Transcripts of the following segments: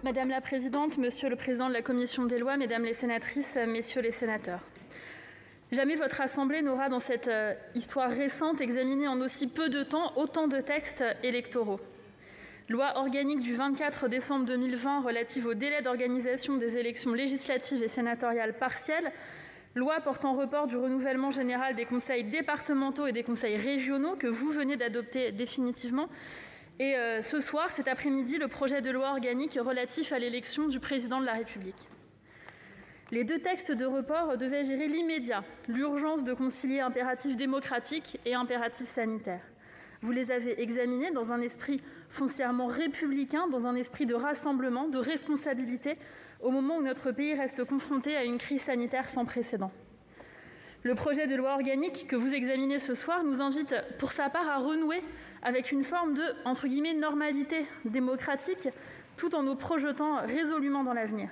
Madame la Présidente, Monsieur le Président de la Commission des lois, Mesdames les sénatrices, Messieurs les sénateurs. Jamais votre Assemblée n'aura, dans cette histoire récente, examiné en aussi peu de temps autant de textes électoraux. Loi organique du 24 décembre 2020 relative au délai d'organisation des élections législatives et sénatoriales partielles, loi portant report du renouvellement général des conseils départementaux et des conseils régionaux que vous venez d'adopter définitivement, et ce soir, cet après-midi, le projet de loi organique relatif à l'élection du président de la République. Les deux textes de report devaient gérer l'immédiat, l'urgence de concilier impératif démocratique et impératif sanitaire. Vous les avez examinés dans un esprit foncièrement républicain, dans un esprit de rassemblement, de responsabilité, au moment où notre pays reste confronté à une crise sanitaire sans précédent. Le projet de loi organique que vous examinez ce soir nous invite pour sa part à renouer avec une forme de « normalité démocratique » tout en nous projetant résolument dans l'avenir.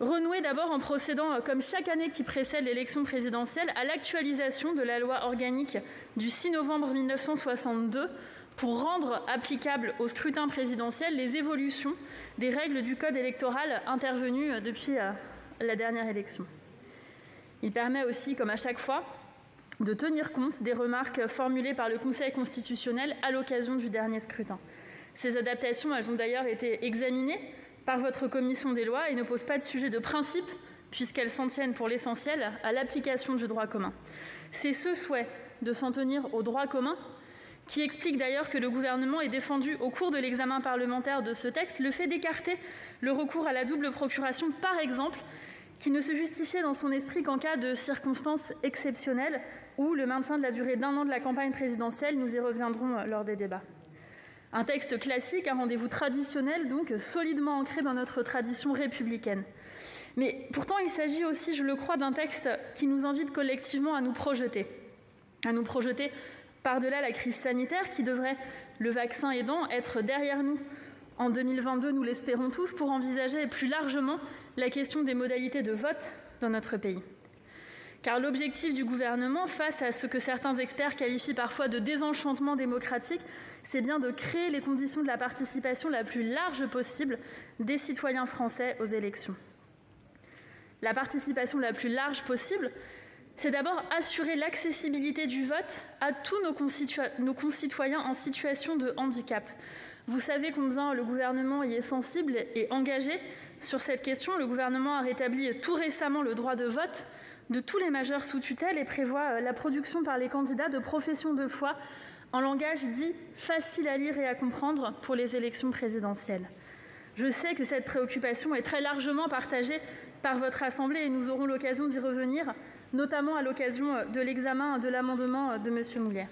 Renouer d'abord en procédant, comme chaque année qui précède l'élection présidentielle, à l'actualisation de la loi organique du 6 novembre 1962 pour rendre applicables au scrutin présidentiel les évolutions des règles du code électoral intervenues depuis la dernière élection. Il permet aussi, comme à chaque fois, de tenir compte des remarques formulées par le Conseil constitutionnel à l'occasion du dernier scrutin. Ces adaptations, elles ont d'ailleurs été examinées par votre commission des lois et ne posent pas de sujet de principe, puisqu'elles s'en tiennent pour l'essentiel à l'application du droit commun. C'est ce souhait de s'en tenir au droit commun qui explique d'ailleurs que le gouvernement ait défendu au cours de l'examen parlementaire de ce texte le fait d'écarter le recours à la double procuration, par exemple, qui ne se justifiait dans son esprit qu'en cas de circonstances exceptionnelles ou le maintien de la durée d'1 an de la campagne présidentielle. Nous y reviendrons lors des débats. Un texte classique, un rendez-vous traditionnel, donc solidement ancré dans notre tradition républicaine. Mais pourtant, il s'agit aussi, je le crois, d'un texte qui nous invite collectivement à nous projeter par-delà la crise sanitaire qui devrait, le vaccin aidant, être derrière nous en 2022, nous l'espérons tous, pour envisager plus largement la question des modalités de vote dans notre pays. Car l'objectif du gouvernement, face à ce que certains experts qualifient parfois de désenchantement démocratique, c'est bien de créer les conditions de la participation la plus large possible des citoyens français aux élections. La participation la plus large possible, c'est d'abord assurer l'accessibilité du vote à tous nos concitoyens en situation de handicap. Vous savez combien le gouvernement y est sensible et engagé sur cette question. Le gouvernement a rétabli tout récemment le droit de vote de tous les majeurs sous tutelle et prévoit la production par les candidats de professions de foi en langage dit facile à lire et à comprendre pour les élections présidentielles. Je sais que cette préoccupation est très largement partagée par votre Assemblée et nous aurons l'occasion d'y revenir, notamment à l'occasion de l'examen de l'amendement de M. Moulier.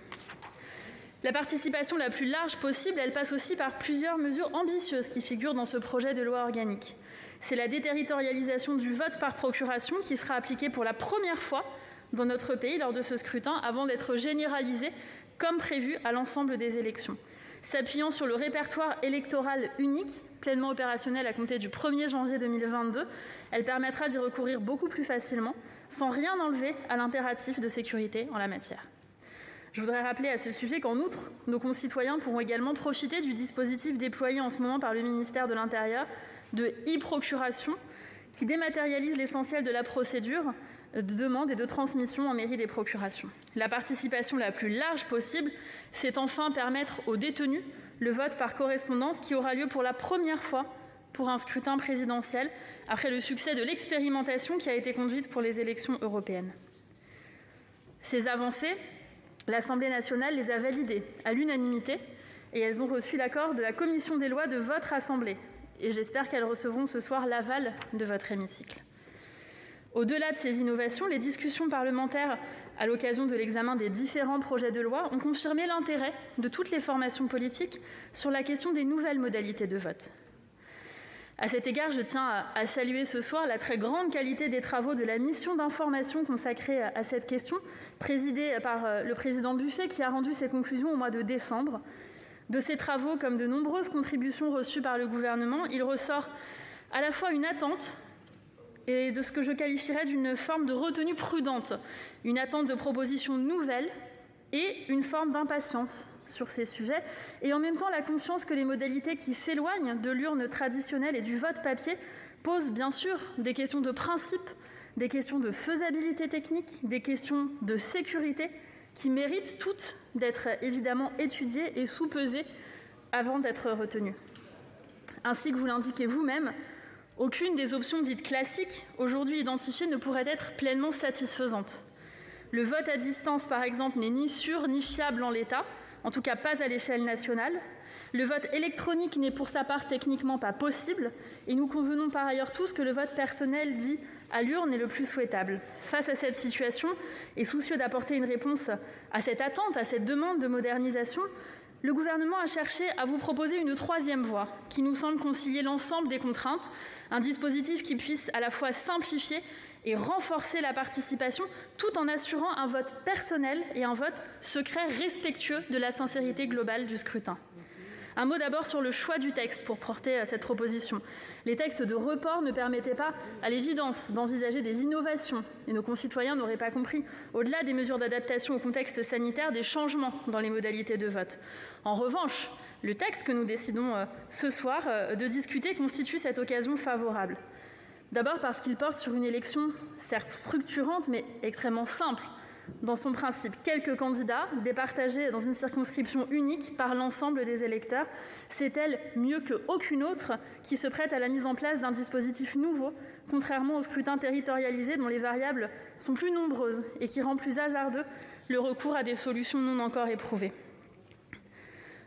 La participation la plus large possible, elle passe aussi par plusieurs mesures ambitieuses qui figurent dans ce projet de loi organique. C'est la déterritorialisation du vote par procuration qui sera appliquée pour la première fois dans notre pays lors de ce scrutin avant d'être généralisée comme prévu à l'ensemble des élections. S'appuyant sur le répertoire électoral unique, pleinement opérationnel à compter du 1er janvier 2022, elle permettra d'y recourir beaucoup plus facilement, sans rien enlever à l'impératif de sécurité en la matière. Je voudrais rappeler à ce sujet qu'en outre, nos concitoyens pourront également profiter du dispositif déployé en ce moment par le ministère de l'Intérieur de e-procuration, qui dématérialise l'essentiel de la procédure de demande et de transmission en mairie des procurations. La participation la plus large possible, c'est enfin permettre aux détenus le vote par correspondance qui aura lieu pour la première fois pour un scrutin présidentiel, après le succès de l'expérimentation qui a été conduite pour les élections européennes. Ces avancées, l'Assemblée nationale les a validées à l'unanimité et elles ont reçu l'accord de la Commission des lois de votre Assemblée. Et j'espère qu'elles recevront ce soir l'aval de votre hémicycle. Au-delà de ces innovations, les discussions parlementaires à l'occasion de l'examen des différents projets de loi ont confirmé l'intérêt de toutes les formations politiques sur la question des nouvelles modalités de vote. À cet égard, je tiens à saluer ce soir la très grande qualité des travaux de la mission d'information consacrée à cette question, présidée par le président Buffet, qui a rendu ses conclusions au mois de décembre. De ces travaux, comme de nombreuses contributions reçues par le gouvernement, il ressort à la fois une attente et de ce que je qualifierais d'une forme de retenue prudente, une attente de propositions nouvelles et une forme d'impatience sur ces sujets, et en même temps la conscience que les modalités qui s'éloignent de l'urne traditionnelle et du vote papier posent bien sûr des questions de principe, des questions de faisabilité technique, des questions de sécurité qui méritent toutes d'être évidemment étudiées et sous-pesées avant d'être retenues. Ainsi que vous l'indiquez vous-même, aucune des options dites classiques aujourd'hui identifiées ne pourrait être pleinement satisfaisante. Le vote à distance, par exemple, n'est ni sûr ni fiable en l'état, en tout cas pas à l'échelle nationale. Le vote électronique n'est pour sa part techniquement pas possible, et nous convenons par ailleurs tous que le vote personnel dit à l'urne est le plus souhaitable. Face à cette situation, et soucieux d'apporter une réponse à cette attente, à cette demande de modernisation, le gouvernement a cherché à vous proposer une troisième voie qui nous semble concilier l'ensemble des contraintes, un dispositif qui puisse à la fois simplifier et renforcer la participation tout en assurant un vote personnel et un vote secret respectueux de la sincérité globale du scrutin. Un mot d'abord sur le choix du texte pour porter cette proposition. Les textes de report ne permettaient pas, à l'évidence, d'envisager des innovations. Et nos concitoyens n'auraient pas compris, au-delà des mesures d'adaptation au contexte sanitaire, des changements dans les modalités de vote. En revanche, le texte que nous décidons ce soir de discuter constitue cette occasion favorable. D'abord parce qu'il porte sur une élection certes structurante, mais extrêmement simple dans son principe. Quelques candidats départagés dans une circonscription unique par l'ensemble des électeurs. C'est elle, mieux qu'aucune autre, qui se prête à la mise en place d'un dispositif nouveau, contrairement au scrutin territorialisé dont les variables sont plus nombreuses et qui rend plus hasardeux le recours à des solutions non encore éprouvées.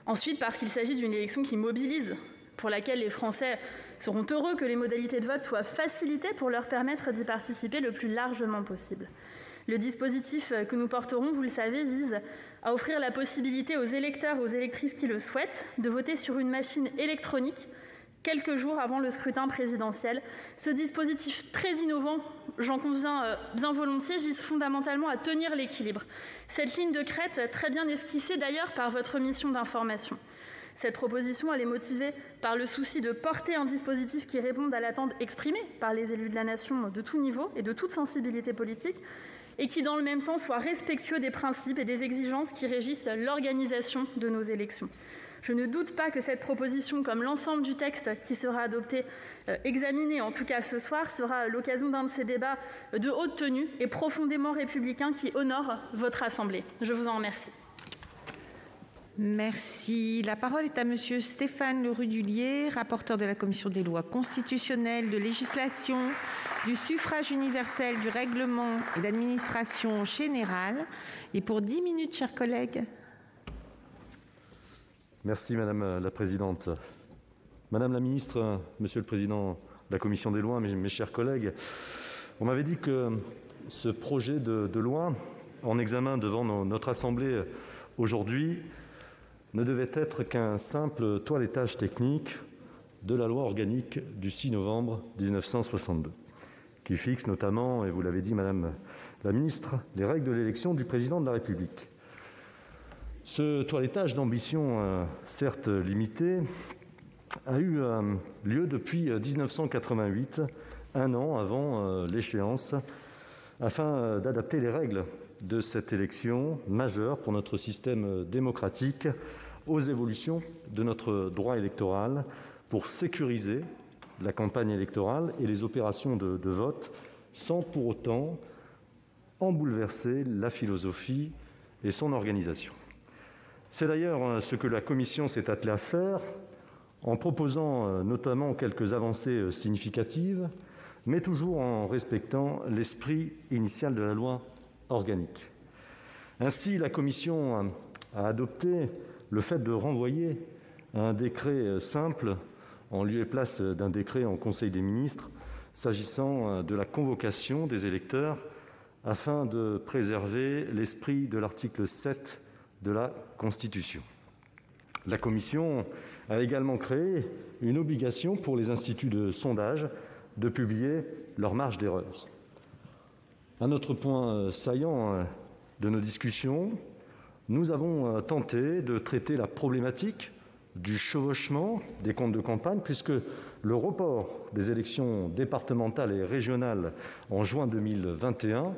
Ensuite, parce qu'il s'agit d'une élection qui mobilise, pour laquelle les Français seront heureux que les modalités de vote soient facilitées pour leur permettre d'y participer le plus largement possible. Le dispositif que nous porterons, vous le savez, vise à offrir la possibilité aux électeurs et aux électrices qui le souhaitent de voter sur une machine électronique quelques jours avant le scrutin présidentiel. Ce dispositif très innovant, j'en conviens bien volontiers, vise fondamentalement à tenir l'équilibre. Cette ligne de crête, très bien esquissée d'ailleurs par votre mission d'information. Cette proposition, elle est motivée par le souci de porter un dispositif qui réponde à l'attente exprimée par les élus de la nation de tout niveau et de toute sensibilité politique, et qui, dans le même temps, soit respectueux des principes et des exigences qui régissent l'organisation de nos élections. Je ne doute pas que cette proposition, comme l'ensemble du texte qui sera adopté, examiné en tout cas ce soir, sera l'occasion d'un de ces débats de haute tenue et profondément républicains qui honorent votre Assemblée. Je vous en remercie. Merci. La parole est à Monsieur Stéphane Le Rudulier, rapporteur de la Commission des lois constitutionnelles, de législation, du suffrage universel, du règlement et d'administration générale. Et pour 10 minutes, chers collègues. Merci Madame la Présidente. Madame la Ministre, Monsieur le Président de la Commission des lois, mes chers collègues, on m'avait dit que ce projet de loi en examen devant notre Assemblée aujourd'hui ne devait être qu'un simple toilettage technique de la loi organique du 6 novembre 1962, qui fixe notamment, et vous l'avez dit Madame la Ministre, les règles de l'élection du Président de la République. Ce toilettage d'ambition, certes limité, a eu lieu depuis 1988, un an avant l'échéance, afin d'adapter les règles de cette élection majeure pour notre système démocratique aux évolutions de notre droit électoral pour sécuriser la campagne électorale et les opérations de vote sans pour autant en bouleverser la philosophie et son organisation. C'est d'ailleurs ce que la Commission s'est attelée à faire en proposant notamment quelques avancées significatives, mais toujours en respectant l'esprit initial de la loi organique. Ainsi, la Commission a adopté le fait de renvoyer à un décret simple en lieu et place d'un décret en Conseil des ministres s'agissant de la convocation des électeurs afin de préserver l'esprit de l'article 7 de la Constitution. La Commission a également créé une obligation pour les instituts de sondage de publier leur marge d'erreur. Un autre point saillant de nos discussions, nous avons tenté de traiter la problématique du chevauchement des comptes de campagne, puisque le report des élections départementales et régionales en juin 2021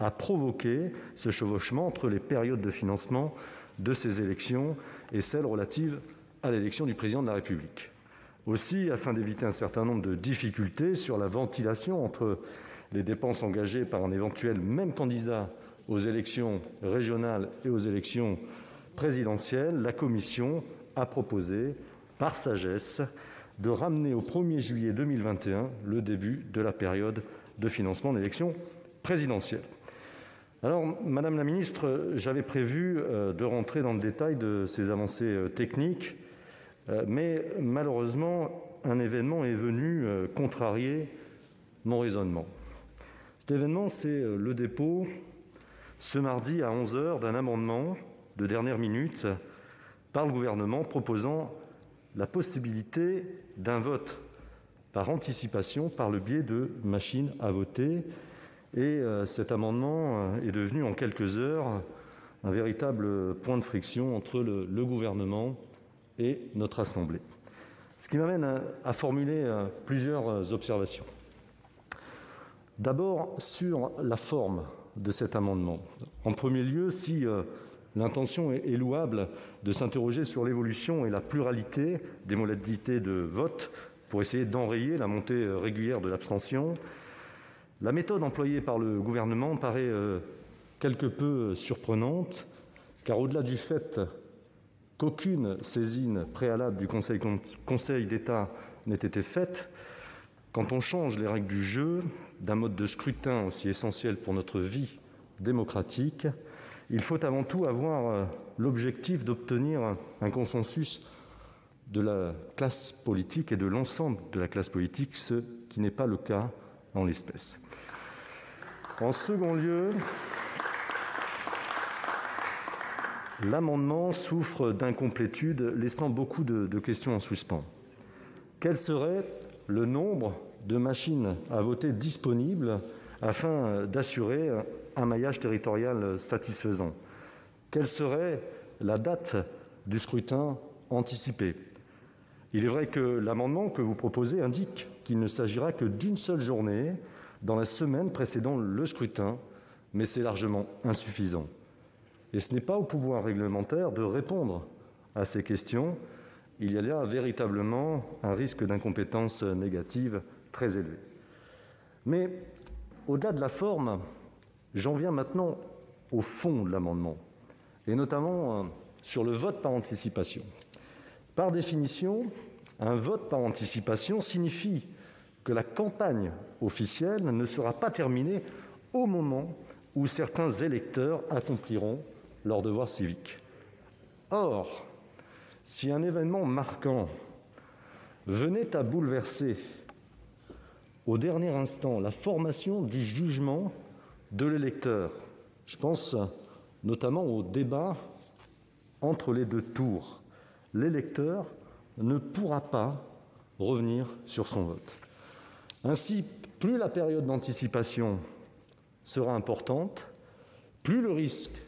a provoqué ce chevauchement entre les périodes de financement de ces élections et celles relatives à l'élection du président de la République. Aussi, afin d'éviter un certain nombre de difficultés sur la ventilation entre les dépenses engagées par un éventuel même candidat aux élections régionales et aux élections présidentielles, la Commission a proposé, par sagesse, de ramener au 1er juillet 2021 le début de la période de financement de l'élection présidentielle. Alors, Madame la Ministre, j'avais prévu de rentrer dans le détail de ces avancées techniques, mais malheureusement, un événement est venu contrarier mon raisonnement. Cet événement, c'est le dépôt, ce mardi à 11h, d'un amendement de dernière minute par le gouvernement proposant la possibilité d'un vote par anticipation par le biais de machines à voter. Et cet amendement est devenu en quelques heures un véritable point de friction entre le gouvernement et notre Assemblée. Ce qui m'amène à formuler plusieurs observations. D'abord, sur la forme de cet amendement. En premier lieu, si l'intention est louable de s'interroger sur l'évolution et la pluralité des modalités de vote pour essayer d'enrayer la montée régulière de l'abstention, la méthode employée par le gouvernement paraît quelque peu surprenante, car au-delà du fait qu'aucune saisine préalable du Conseil d'État n'ait été faite, quand on change les règles du jeu d'un mode de scrutin aussi essentiel pour notre vie démocratique, il faut avant tout avoir l'objectif d'obtenir un consensus de la classe politique et de l'ensemble de la classe politique, ce qui n'est pas le cas en l'espèce. En second lieu, l'amendement souffre d'incomplétude, laissant beaucoup de questions en suspens. Quel serait le nombre de machines à voter disponibles afin d'assurer un maillage territorial satisfaisant? Quelle serait la date du scrutin anticipé? Il est vrai que l'amendement que vous proposez indique qu'il ne s'agira que d'une seule journée dans la semaine précédant le scrutin, mais c'est largement insuffisant. Et ce n'est pas au pouvoir réglementaire de répondre à ces questions. Il y a là véritablement un risque d'incompétence négative très élevé. Mais au-delà de la forme, j'en viens maintenant au fond de l'amendement, et notamment sur le vote par anticipation. Par définition, un vote par anticipation signifie que la campagne officielle ne sera pas terminée au moment où certains électeurs accompliront leur devoir civique. Or, si un événement marquant venait à bouleverser au dernier instant la formation du jugement de l'électeur, je pense notamment au débat entre les deux tours, l'électeur ne pourra pas revenir sur son vote. Ainsi, plus la période d'anticipation sera importante, plus le risque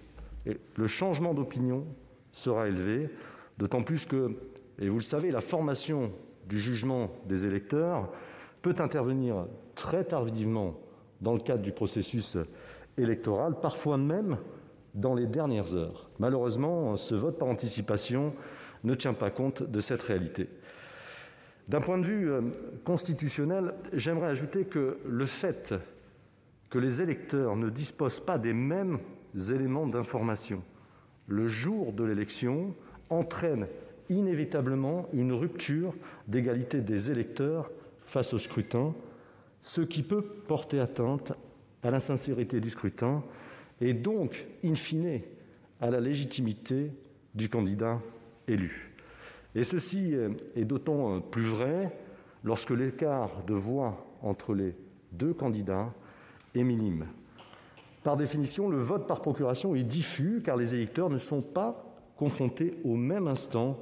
et le changement d'opinion sera élevé, d'autant plus que, et vous le savez, la formation du jugement des électeurs peut intervenir très tardivement dans le cadre du processus électoral, parfois même dans les dernières heures. Malheureusement, ce vote par anticipation ne tient pas compte de cette réalité. D'un point de vue constitutionnel, j'aimerais ajouter que le fait que les électeurs ne disposent pas des mêmes éléments d'information le jour de l'élection entraîne inévitablement une rupture d'égalité des électeurs face au scrutin, ce qui peut porter atteinte à la sincérité du scrutin et donc, in fine, à la légitimité du candidat élu. Et ceci est d'autant plus vrai lorsque l'écart de voix entre les deux candidats est minime. Par définition, le vote par procuration est diffus car les électeurs ne sont pas confrontés au même instant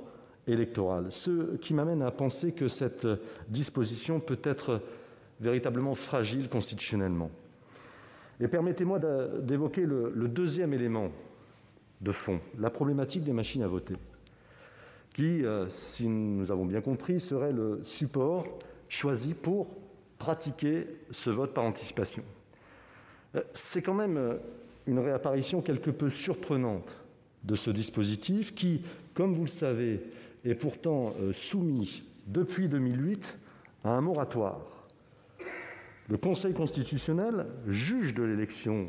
électoral. Ce qui m'amène à penser que cette disposition peut être véritablement fragile constitutionnellement. Et permettez-moi d'évoquer le deuxième élément de fond, la problématique des machines à voter, qui, si nous avons bien compris, serait le support choisi pour pratiquer ce vote par anticipation. C'est quand même une réapparition quelque peu surprenante de ce dispositif qui, comme vous le savez, est pourtant soumis depuis 2008 à un moratoire. Le Conseil constitutionnel, juge de l'élection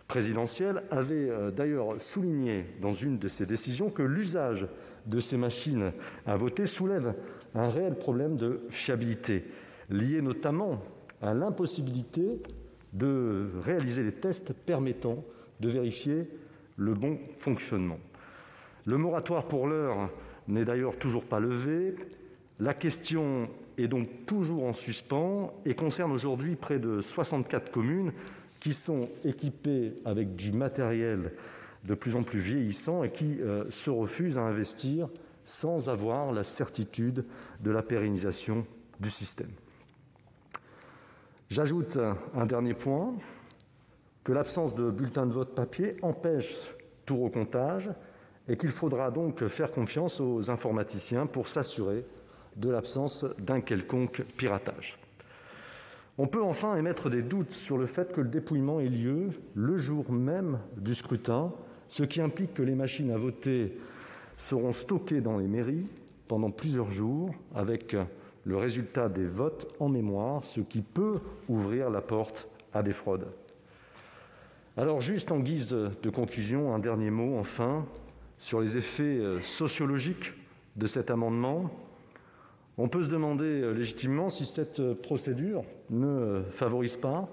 présidentielle, avait d'ailleurs souligné dans une de ses décisions que l'usage de ces machines à voter soulève un réel problème de fiabilité, lié notamment à l'impossibilité de réaliser les tests permettant de vérifier le bon fonctionnement. Le moratoire, pour l'heure, n'est d'ailleurs toujours pas levé. La question est donc toujours en suspens et concerne aujourd'hui près de 64 communes qui sont équipées avec du matériel de plus en plus vieillissant et qui se refusent à investir sans avoir la certitude de la pérennisation du système. J'ajoute un dernier point, que l'absence de bulletins de vote papier empêche tout recomptage et qu'il faudra donc faire confiance aux informaticiens pour s'assurer de l'absence d'un quelconque piratage. On peut enfin émettre des doutes sur le fait que le dépouillement ait lieu le jour même du scrutin, ce qui implique que les machines à voter seront stockées dans les mairies pendant plusieurs jours avec le résultat des votes en mémoire, ce qui peut ouvrir la porte à des fraudes. Alors, juste en guise de conclusion, un dernier mot, enfin, sur les effets sociologiques de cet amendement. On peut se demander légitimement si cette procédure ne favorise pas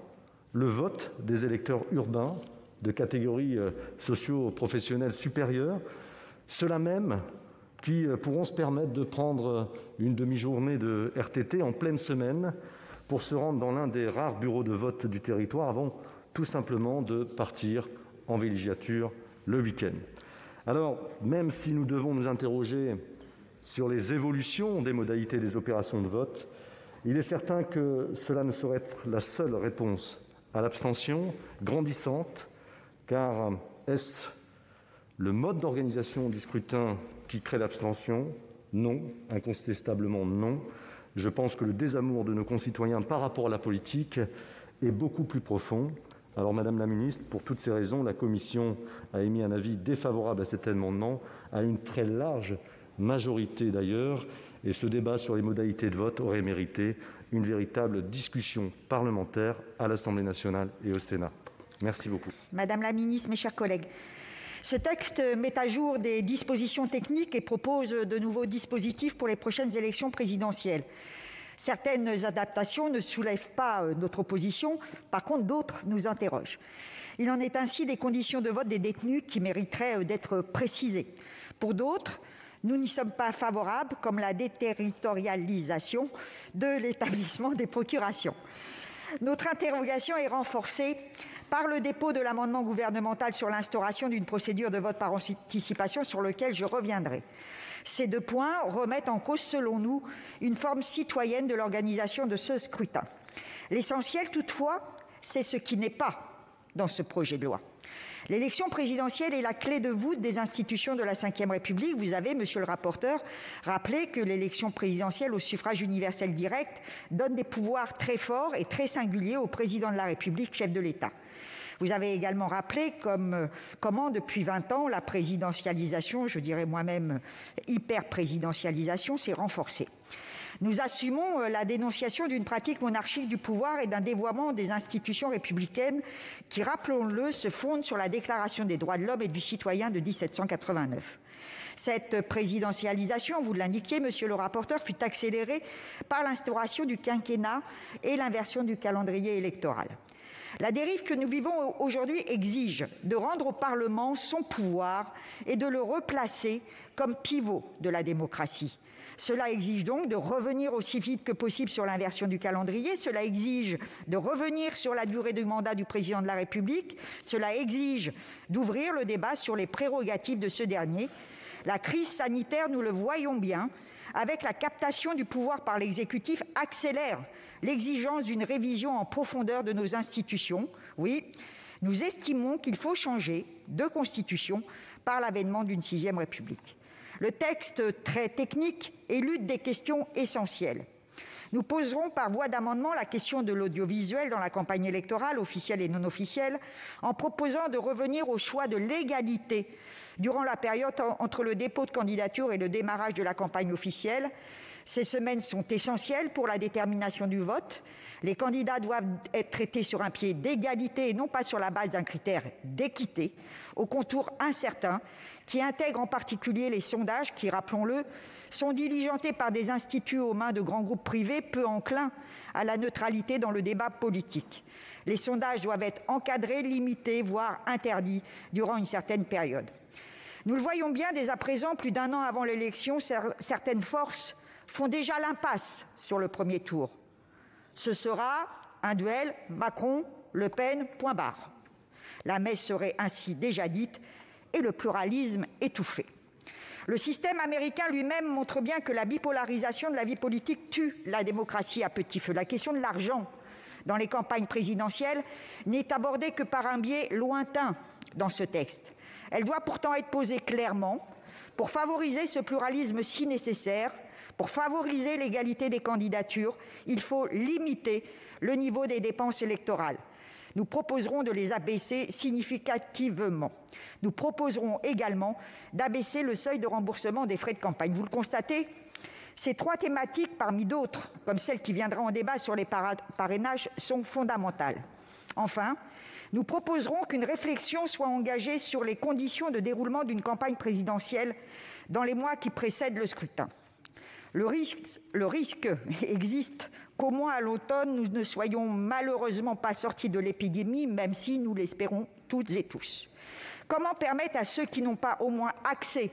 le vote des électeurs urbains de catégories socio-professionnelles supérieures, ceux-là même qui pourront se permettre de prendre une demi-journée de RTT en pleine semaine pour se rendre dans l'un des rares bureaux de vote du territoire avant tout simplement de partir en villégiature le week-end. Alors, même si nous devons nous interroger sur les évolutions des modalités des opérations de vote, il est certain que cela ne saurait être la seule réponse à l'abstention grandissante, car est-ce le mode d'organisation du scrutin qui crée l'abstention? Non, incontestablement non. Je pense que le désamour de nos concitoyens par rapport à la politique est beaucoup plus profond. Alors, Madame la Ministre, pour toutes ces raisons, la Commission a émis un avis défavorable à cet amendement, à une très large majorité d'ailleurs, et ce débat sur les modalités de vote aurait mérité une véritable discussion parlementaire à l'Assemblée nationale et au Sénat. Merci beaucoup. Madame la Ministre, mes chers collègues, ce texte met à jour des dispositions techniques et propose de nouveaux dispositifs pour les prochaines élections présidentielles. Certaines adaptations ne soulèvent pas notre opposition, par contre d'autres nous interrogent. Il en est ainsi des conditions de vote des détenus qui mériteraient d'être précisées. Pour d'autres, nous n'y sommes pas favorables, comme la déterritorialisation de l'établissement des procurations. Notre interrogation est renforcée par le dépôt de l'amendement gouvernemental sur l'instauration d'une procédure de vote par anticipation sur lequel je reviendrai. Ces deux points remettent en cause, selon nous, une forme citoyenne de l'organisation de ce scrutin. L'essentiel, toutefois, c'est ce qui n'est pas dans ce projet de loi. L'élection présidentielle est la clé de voûte des institutions de la Ve République. Vous avez, monsieur le rapporteur, rappelé que l'élection présidentielle au suffrage universel direct donne des pouvoirs très forts et très singuliers au président de la République, chef de l'État. Vous avez également rappelé comment, depuis 20 ans, la présidentialisation, je dirais moi-même hyper-présidentialisation, s'est renforcée. Nous assumons la dénonciation d'une pratique monarchique du pouvoir et d'un dévoiement des institutions républicaines qui, rappelons-le, se fondent sur la Déclaration des droits de l'homme et du citoyen de 1789. Cette présidentialisation, vous l'indiquiez, monsieur le rapporteur, fut accélérée par l'instauration du quinquennat et l'inversion du calendrier électoral. La dérive que nous vivons aujourd'hui exige de rendre au Parlement son pouvoir et de le replacer comme pivot de la démocratie. Cela exige donc de revenir aussi vite que possible sur l'inversion du calendrier. Cela exige de revenir sur la durée du mandat du président de la République. Cela exige d'ouvrir le débat sur les prérogatives de ce dernier. La crise sanitaire, nous le voyons bien, avec la captation du pouvoir par l'exécutif, accélère l'exigence d'une révision en profondeur de nos institutions. Oui, nous estimons qu'il faut changer de constitution par l'avènement d'une 6e République. Le texte très technique élude des questions essentielles. Nous poserons par voie d'amendement la question de l'audiovisuel dans la campagne électorale, officielle et non officielle, en proposant de revenir au choix de l'égalité durant la période entre le dépôt de candidature et le démarrage de la campagne officielle. Ces semaines sont essentielles pour la détermination du vote. Les candidats doivent être traités sur un pied d'égalité et non pas sur la base d'un critère d'équité, aux contours incertains, qui intègre en particulier les sondages qui, rappelons-le, sont diligentés par des instituts aux mains de grands groupes privés peu enclins à la neutralité dans le débat politique. Les sondages doivent être encadrés, limités, voire interdits durant une certaine période. Nous le voyons bien dès à présent, plus d'un an avant l'élection, certaines forces font déjà l'impasse sur le premier tour. Ce sera un duel Macron-Le Pen, point barre. La messe serait ainsi déjà dite et le pluralisme étouffé. Le système américain lui-même montre bien que la bipolarisation de la vie politique tue la démocratie à petit feu. La question de l'argent dans les campagnes présidentielles n'est abordée que par un biais lointain dans ce texte. Elle doit pourtant être posée clairement pour favoriser ce pluralisme si nécessaire. Pour favoriser l'égalité des candidatures, il faut limiter le niveau des dépenses électorales. Nous proposerons de les abaisser significativement. Nous proposerons également d'abaisser le seuil de remboursement des frais de campagne. Vous le constatez, ces trois thématiques, parmi d'autres, comme celle qui viendra en débat sur les parrainages, sont fondamentales. Enfin, nous proposerons qu'une réflexion soit engagée sur les conditions de déroulement d'une campagne présidentielle dans les mois qui précèdent le scrutin. Le risque existe qu'au moins à l'automne, nous ne soyons malheureusement pas sortis de l'épidémie, même si nous l'espérons toutes et tous. Comment permettre à ceux qui n'ont pas au moins accès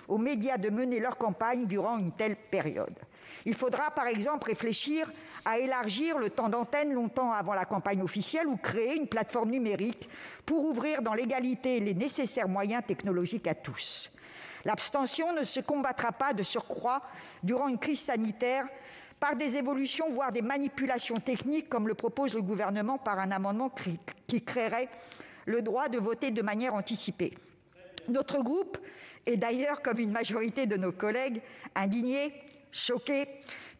aux médias de mener leur campagne durant une telle période ? Il faudra par exemple réfléchir à élargir le temps d'antenne longtemps avant la campagne officielle ou créer une plateforme numérique pour ouvrir dans l'égalité les nécessaires moyens technologiques à tous. L'abstention ne se combattra pas de surcroît durant une crise sanitaire par des évolutions, voire des manipulations techniques, comme le propose le gouvernement par un amendement qui créerait le droit de voter de manière anticipée. Notre groupe est d'ailleurs, comme une majorité de nos collègues, indigné, choqué,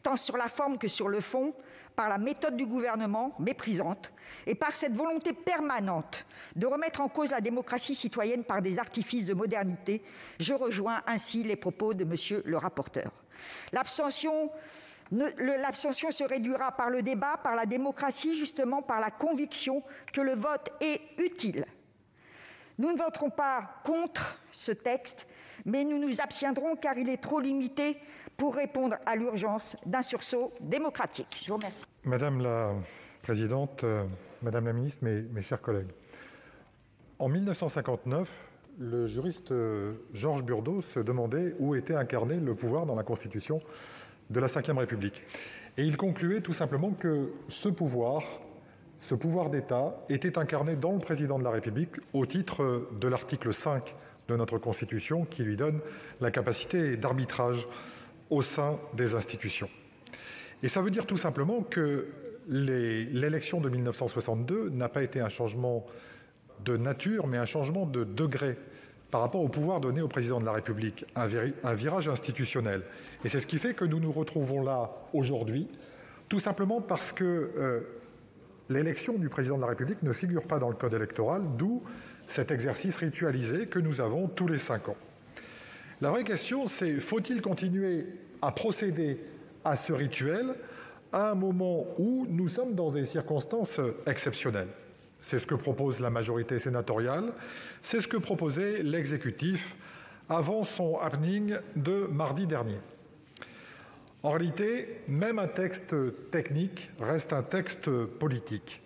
tant sur la forme que sur le fond, par la méthode du gouvernement, méprisante, et par cette volonté permanente de remettre en cause la démocratie citoyenne par des artifices de modernité. Je rejoins ainsi les propos de monsieur le rapporteur. L'abstention se réduira par le débat, par la démocratie, justement par la conviction que le vote est utile. Nous ne voterons pas contre ce texte, mais nous nous abstiendrons car il est trop limité pour répondre à l'urgence d'un sursaut démocratique. Je vous remercie. Madame la présidente, Madame la ministre, mes chers collègues, en 1959, le juriste Georges Burdeau se demandait où était incarné le pouvoir dans la Constitution de la Ve République. Et il concluait tout simplement que ce pouvoir d'État était incarné dans le président de la République au titre de l'article 5 de notre Constitution qui lui donne la capacité d'arbitrage au sein des institutions. Et ça veut dire tout simplement que l'élection de 1962 n'a pas été un changement de nature, mais un changement de degré par rapport au pouvoir donné au président de la République, un virage institutionnel. Et c'est ce qui fait que nous nous retrouvons là aujourd'hui, tout simplement parce que l'élection du président de la République ne figure pas dans le code électoral, d'où cet exercice ritualisé que nous avons tous les 5 ans. La vraie question, c'est faut-il continuer à procéder à ce rituel à un moment où nous sommes dans des circonstances exceptionnelles ? C'est ce que propose la majorité sénatoriale, c'est ce que proposait l'exécutif avant son happening de mardi dernier. En réalité, même un texte technique reste un texte politique.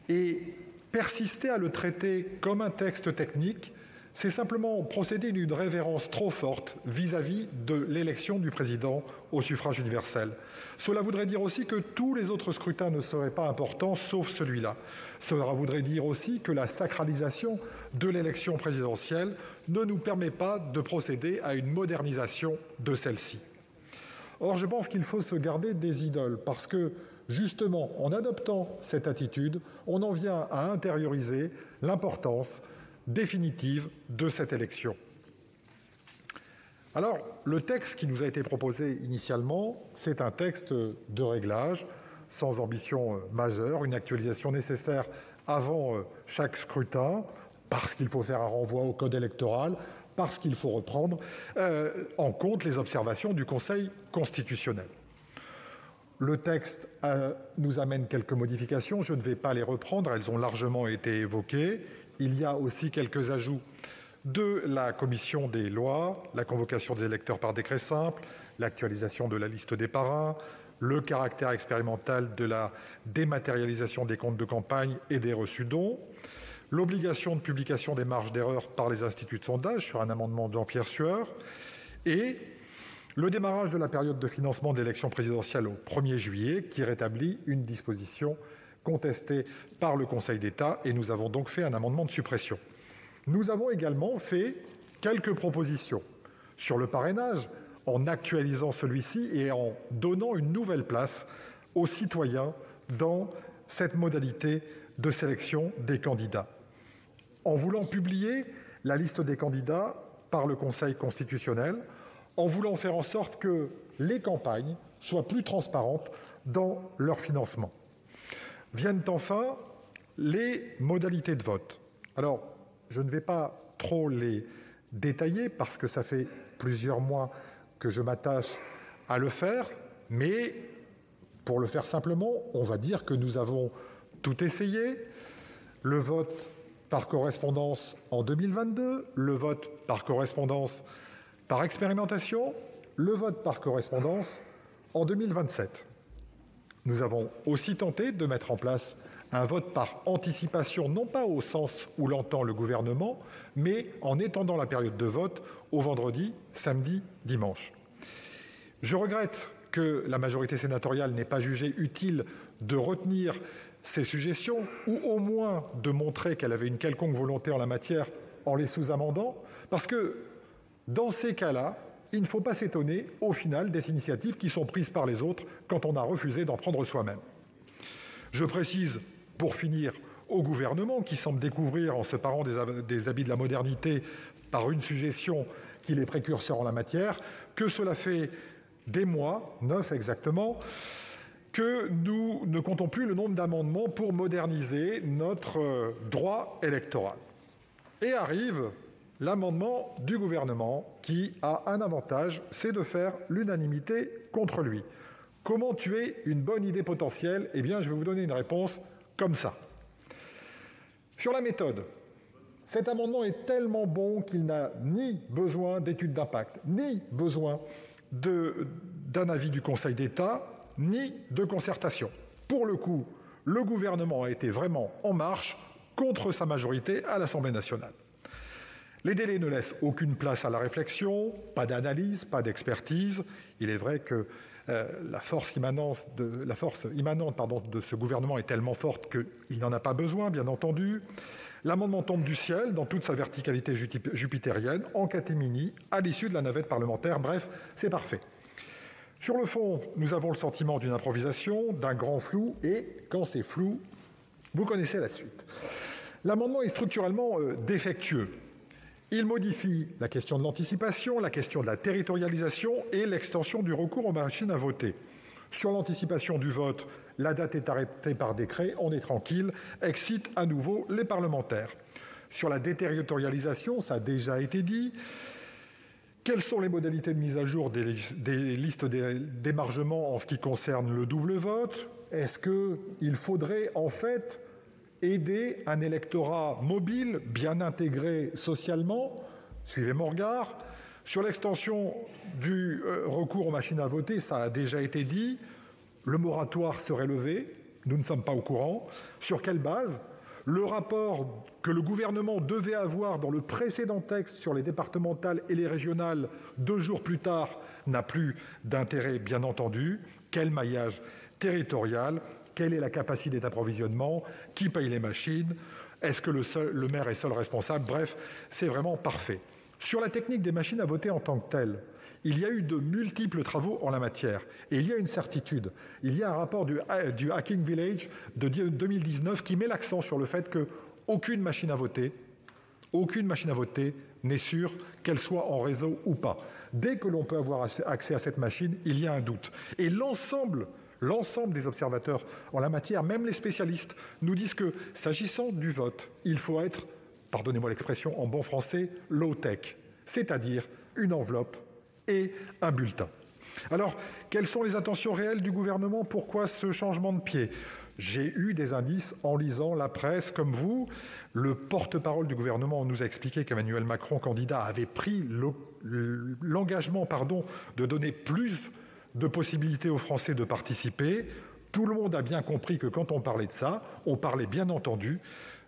Et persister à le traiter comme un texte technique, c'est simplement procéder d'une révérence trop forte vis-à-vis de l'élection du président au suffrage universel. Cela voudrait dire aussi que tous les autres scrutins ne seraient pas importants, sauf celui-là. Cela voudrait dire aussi que la sacralisation de l'élection présidentielle ne nous permet pas de procéder à une modernisation de celle-ci. Or, je pense qu'il faut se garder des idoles, parce que, justement, en adoptant cette attitude, on en vient à intérioriser l'importance définitive de cette élection. Alors, le texte qui nous a été proposé initialement, c'est un texte de réglage, sans ambition majeure, une actualisation nécessaire avant chaque scrutin, parce qu'il faut faire un renvoi au code électoral, parce qu'il faut reprendre en compte les observations du Conseil constitutionnel. Le texte nous amène quelques modifications, je ne vais pas les reprendre, elles ont largement été évoquées. Il y a aussi quelques ajouts de la commission des lois, la convocation des électeurs par décret simple, l'actualisation de la liste des parrains, le caractère expérimental de la dématérialisation des comptes de campagne et des reçus-dons, l'obligation de publication des marges d'erreur par les instituts de sondage sur un amendement de Jean-Pierre Sueur et le démarrage de la période de financement de l'élection présidentielle au 1er juillet qui rétablit une disposition contestée par le Conseil d'État et nous avons donc fait un amendement de suppression. Nous avons également fait quelques propositions sur le parrainage en actualisant celui-ci et en donnant une nouvelle place aux citoyens dans cette modalité de sélection des candidats. En voulant publier la liste des candidats par le Conseil constitutionnel, en voulant faire en sorte que les campagnes soient plus transparentes dans leur financement. Viennent enfin les modalités de vote. Alors, je ne vais pas trop les détailler parce que ça fait plusieurs mois que je m'attache à le faire, mais pour le faire simplement, on va dire que nous avons tout essayé. Le vote par correspondance en 2022, le vote par correspondance par expérimentation, le vote par correspondance en 2027. Nous avons aussi tenté de mettre en place un vote par anticipation, non pas au sens où l'entend le gouvernement, mais en étendant la période de vote au vendredi, samedi, dimanche. Je regrette que la majorité sénatoriale n'ait pas jugé utile de retenir ces suggestions ou au moins de montrer qu'elle avait une quelconque volonté en la matière en les sous-amendant, parce que dans ces cas-là, il ne faut pas s'étonner au final des initiatives qui sont prises par les autres quand on a refusé d'en prendre soi-même. Je précise, pour finir, au gouvernement qui semble découvrir en se parant des habits de la modernité par une suggestion qu'il est précurseur en la matière, que cela fait des mois, 9 exactement, que nous ne comptons plus le nombre d'amendements pour moderniser notre droit électoral. Et arrive l'amendement du gouvernement qui a un avantage, c'est de faire l'unanimité contre lui. Comment tuer une bonne idée potentielle ? Eh bien, je vais vous donner une réponse comme ça. Sur la méthode, cet amendement est tellement bon qu'il n'a ni besoin d'études d'impact, ni besoin d'un avis du Conseil d'État, ni de concertation. Pour le coup, le gouvernement a été vraiment en marche contre sa majorité à l'Assemblée nationale. Les délais ne laissent aucune place à la réflexion, pas d'analyse, pas d'expertise. Il est vrai que la force immanente de ce gouvernement est tellement forte qu'il n'en a pas besoin, bien entendu. L'amendement tombe du ciel dans toute sa verticalité jupitérienne, en catimini, à l'issue de la navette parlementaire. Bref, c'est parfait. Sur le fond, nous avons le sentiment d'une improvisation, d'un grand flou, et quand c'est flou, vous connaissez la suite. L'amendement est structurellement défectueux. Il modifie la question de l'anticipation, la question de la territorialisation et l'extension du recours aux machines à voter. Sur l'anticipation du vote, la date est arrêtée par décret, on est tranquille, excite à nouveau les parlementaires. Sur la déterritorialisation, ça a déjà été dit. Quelles sont les modalités de mise à jour des listes d'émargement en ce qui concerne le double vote ? Est-ce qu'il faudrait en fait aider un électorat mobile, bien intégré socialement ? Suivez mon regard. Sur l'extension du recours aux machines à voter, ça a déjà été dit. Le moratoire serait levé. Nous ne sommes pas au courant. Sur quelle base ? Le rapport que le gouvernement devait avoir dans le précédent texte sur les départementales et les régionales 2 jours plus tard n'a plus d'intérêt, bien entendu. Quel maillage territorial ? Quelle est la capacité d'approvisionnement ? Qui paye les machines ? Est-ce que le maire est seul responsable ? Bref, c'est vraiment parfait. Sur la technique des machines à voter en tant que telle, il y a eu de multiples travaux en la matière. Et il y a une certitude. Il y a un rapport du Hacking Village de 2019 qui met l'accent sur le fait qu'aucune machine à voter n'est sûre, qu'elle soit en réseau ou pas. Dès que l'on peut avoir accès à cette machine, il y a un doute. Et l'ensemble des observateurs en la matière, même les spécialistes, nous disent que, s'agissant du vote, il faut être, pardonnez-moi l'expression en bon français, low-tech, c'est-à-dire une enveloppe et un bulletin. Alors, quelles sont les intentions réelles du gouvernement? Pourquoi ce changement de pied? J'ai eu des indices en lisant la presse comme vous. Le porte-parole du gouvernement nous a expliqué qu'Emmanuel Macron, candidat, avait pris l'engagement de donner plus de possibilités aux Français de participer. Tout le monde a bien compris que quand on parlait de ça, on parlait bien entendu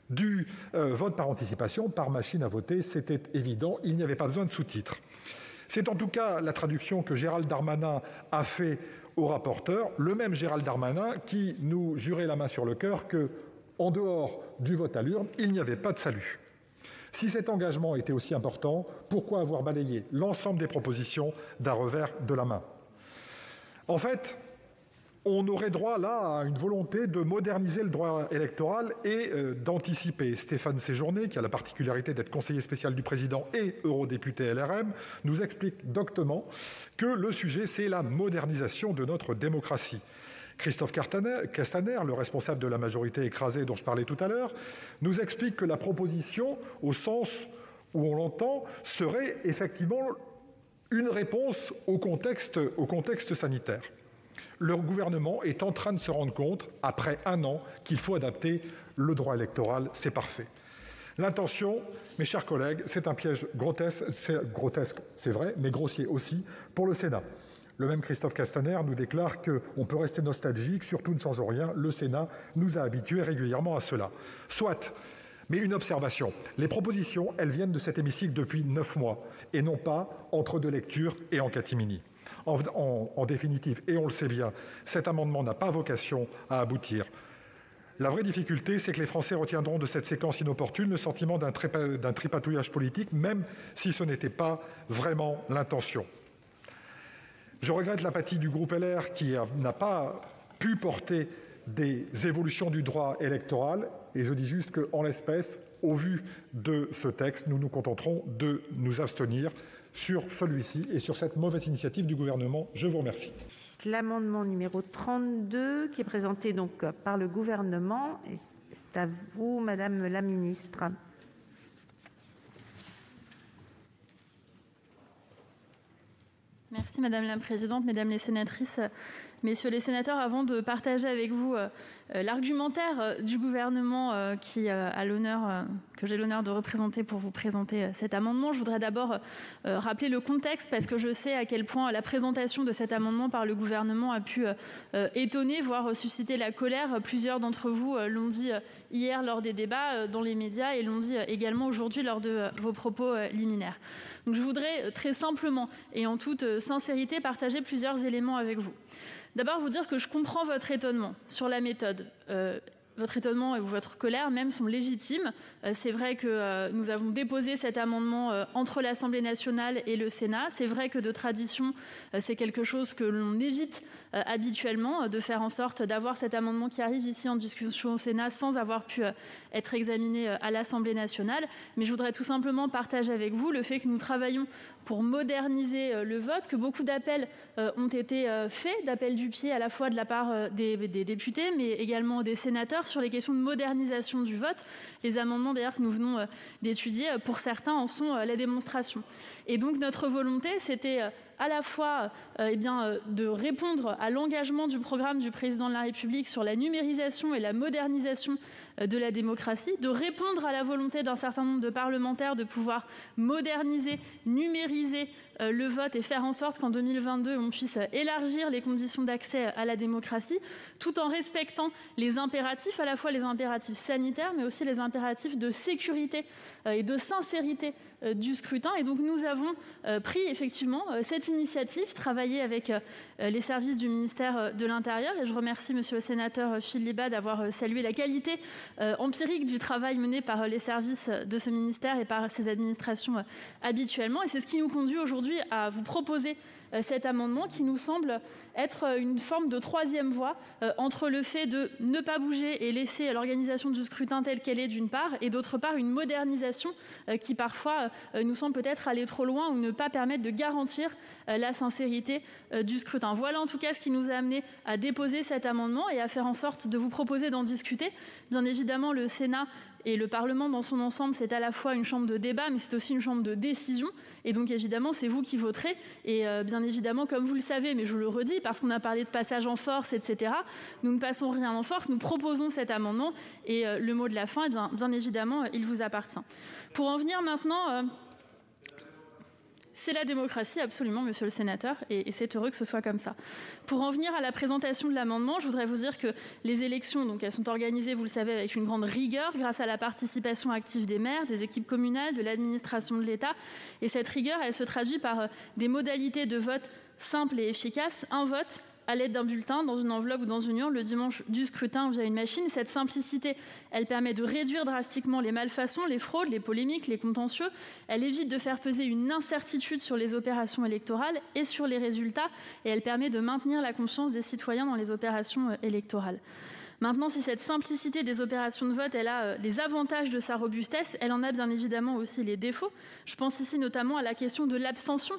du vote par anticipation, par machine à voter. C'était évident, il n'y avait pas besoin de sous-titres. C'est en tout cas la traduction que Gérald Darmanin a fait au rapporteur, le même Gérald Darmanin qui nous jurait la main sur le cœur qu'en dehors du vote à l'urne, il n'y avait pas de salut. Si cet engagement était aussi important, pourquoi avoir balayé l'ensemble des propositions d'un revers de la main? En fait, on aurait droit là à une volonté de moderniser le droit électoral et d'anticiper. Stéphane Séjourné, qui a la particularité d'être conseiller spécial du président et eurodéputé LRM, nous explique doctement que le sujet, c'est la modernisation de notre démocratie. Christophe Castaner, le responsable de la majorité écrasée dont je parlais tout à l'heure, nous explique que la proposition, au sens où on l'entend, serait effectivement une réponse au contexte sanitaire. Le gouvernement est en train de se rendre compte, après un an, qu'il faut adapter le droit électoral. C'est parfait. L'intention, mes chers collègues, c'est un piège grotesque, c'est vrai, mais grossier aussi, pour le Sénat. Le même Christophe Castaner nous déclare qu'on peut rester nostalgique, surtout ne change rien, le Sénat nous a habitués régulièrement à cela. Soit, mais une observation, les propositions, elles viennent de cet hémicycle depuis 9 mois, et non pas entre deux lectures et en catimini. En définitive, et on le sait bien, cet amendement n'a pas vocation à aboutir. La vraie difficulté, c'est que les Français retiendront de cette séquence inopportune le sentiment d'un tripatouillage politique, même si ce n'était pas vraiment l'intention. Je regrette l'apathie du groupe LR qui n'a pas pu porter des évolutions du droit électoral, et je dis juste qu'en l'espèce, au vu de ce texte, nous nous contenterons de nous abstenir sur celui-ci et sur cette mauvaise initiative du gouvernement. Je vous remercie. L'amendement numéro 32 qui est présenté donc par le gouvernement. C'est à vous, Madame la Ministre. Merci Madame la Présidente, Mesdames les sénatrices, Messieurs les sénateurs. Avant de partager avec vous l'argumentaire du gouvernement que j'ai l'honneur de représenter pour vous présenter cet amendement, je voudrais d'abord rappeler le contexte parce que je sais à quel point la présentation de cet amendement par le gouvernement a pu étonner, voire susciter la colère. Plusieurs d'entre vous l'ont dit hier lors des débats dans les médias et l'ont dit également aujourd'hui lors de vos propos liminaires. Donc je voudrais très simplement et en toute sincérité partager plusieurs éléments avec vous. D'abord, vous dire que je comprends votre étonnement sur la méthode. Votre étonnement et votre colère même sont légitimes. C'est vrai que nous avons déposé cet amendement entre l'Assemblée nationale et le Sénat. C'est vrai que de tradition, c'est quelque chose que l'on évite habituellement, de faire en sorte d'avoir cet amendement qui arrive ici en discussion au Sénat sans avoir pu être examiné à l'Assemblée nationale. Mais je voudrais tout simplement partager avec vous le fait que nous travaillons pour moderniser le vote, que beaucoup d'appels ont été faits, d'appels du pied à la fois de la part des députés, mais également des sénateurs sur les questions de modernisation du vote. Les amendements d'ailleurs que nous venons d'étudier, pour certains, en sont la démonstration. Et donc notre volonté, c'était à la fois de répondre à l'engagement du programme du président de la République sur la numérisation et la modernisation de la démocratie, de répondre à la volonté d'un certain nombre de parlementaires de pouvoir moderniser, numériser le vote et faire en sorte qu'en 2022, on puisse élargir les conditions d'accès à la démocratie, tout en respectant les impératifs, à la fois les impératifs sanitaires, mais aussi les impératifs de sécurité et de sincérité du scrutin. Et donc nous avons pris effectivement cette initiative, travaillé avec les services du ministère de l'Intérieur, et je remercie monsieur le sénateur Phil Libat d'avoir salué la qualité empirique du travail mené par les services de ce ministère et par ses administrations habituellement. Et c'est ce qui nous conduit aujourd'hui à vous proposer cet amendement qui nous semble être une forme de troisième voie entre le fait de ne pas bouger et laisser l'organisation du scrutin telle qu'elle est d'une part, et d'autre part une modernisation qui parfois nous semble peut-être aller trop loin ou ne pas permettre de garantir la sincérité du scrutin. Voilà en tout cas ce qui nous a amené à déposer cet amendement et à faire en sorte de vous proposer d'en discuter. Bien évidemment, le Sénat et le Parlement dans son ensemble, c'est à la fois une chambre de débat, mais c'est aussi une chambre de décision. Et donc, évidemment, c'est vous qui voterez. Et bien évidemment, comme vous le savez, mais je le redis, parce qu'on a parlé de passage en force, etc., nous ne passons rien en force, nous proposons cet amendement. Et le mot de la fin, bien évidemment, il vous appartient. Pour en venir maintenant... C'est la démocratie, absolument, monsieur le sénateur, et c'est heureux que ce soit comme ça. Pour en venir à la présentation de l'amendement, je voudrais vous dire que les élections, donc, elles sont organisées, vous le savez, avec une grande rigueur, grâce à la participation active des maires, des équipes communales, de l'administration de l'État. Et cette rigueur, elle se traduit par des modalités de vote simples et efficaces. Un vote à l'aide d'un bulletin, dans une enveloppe ou dans une urne, le dimanche du scrutin via une machine. Cette simplicité, elle permet de réduire drastiquement les malfaçons, les fraudes, les polémiques, les contentieux. Elle évite de faire peser une incertitude sur les opérations électorales et sur les résultats. Et elle permet de maintenir la confiance des citoyens dans les opérations électorales. Maintenant, si cette simplicité des opérations de vote, elle a les avantages de sa robustesse, elle en a bien évidemment aussi les défauts. Je pense ici notamment à la question de l'abstention,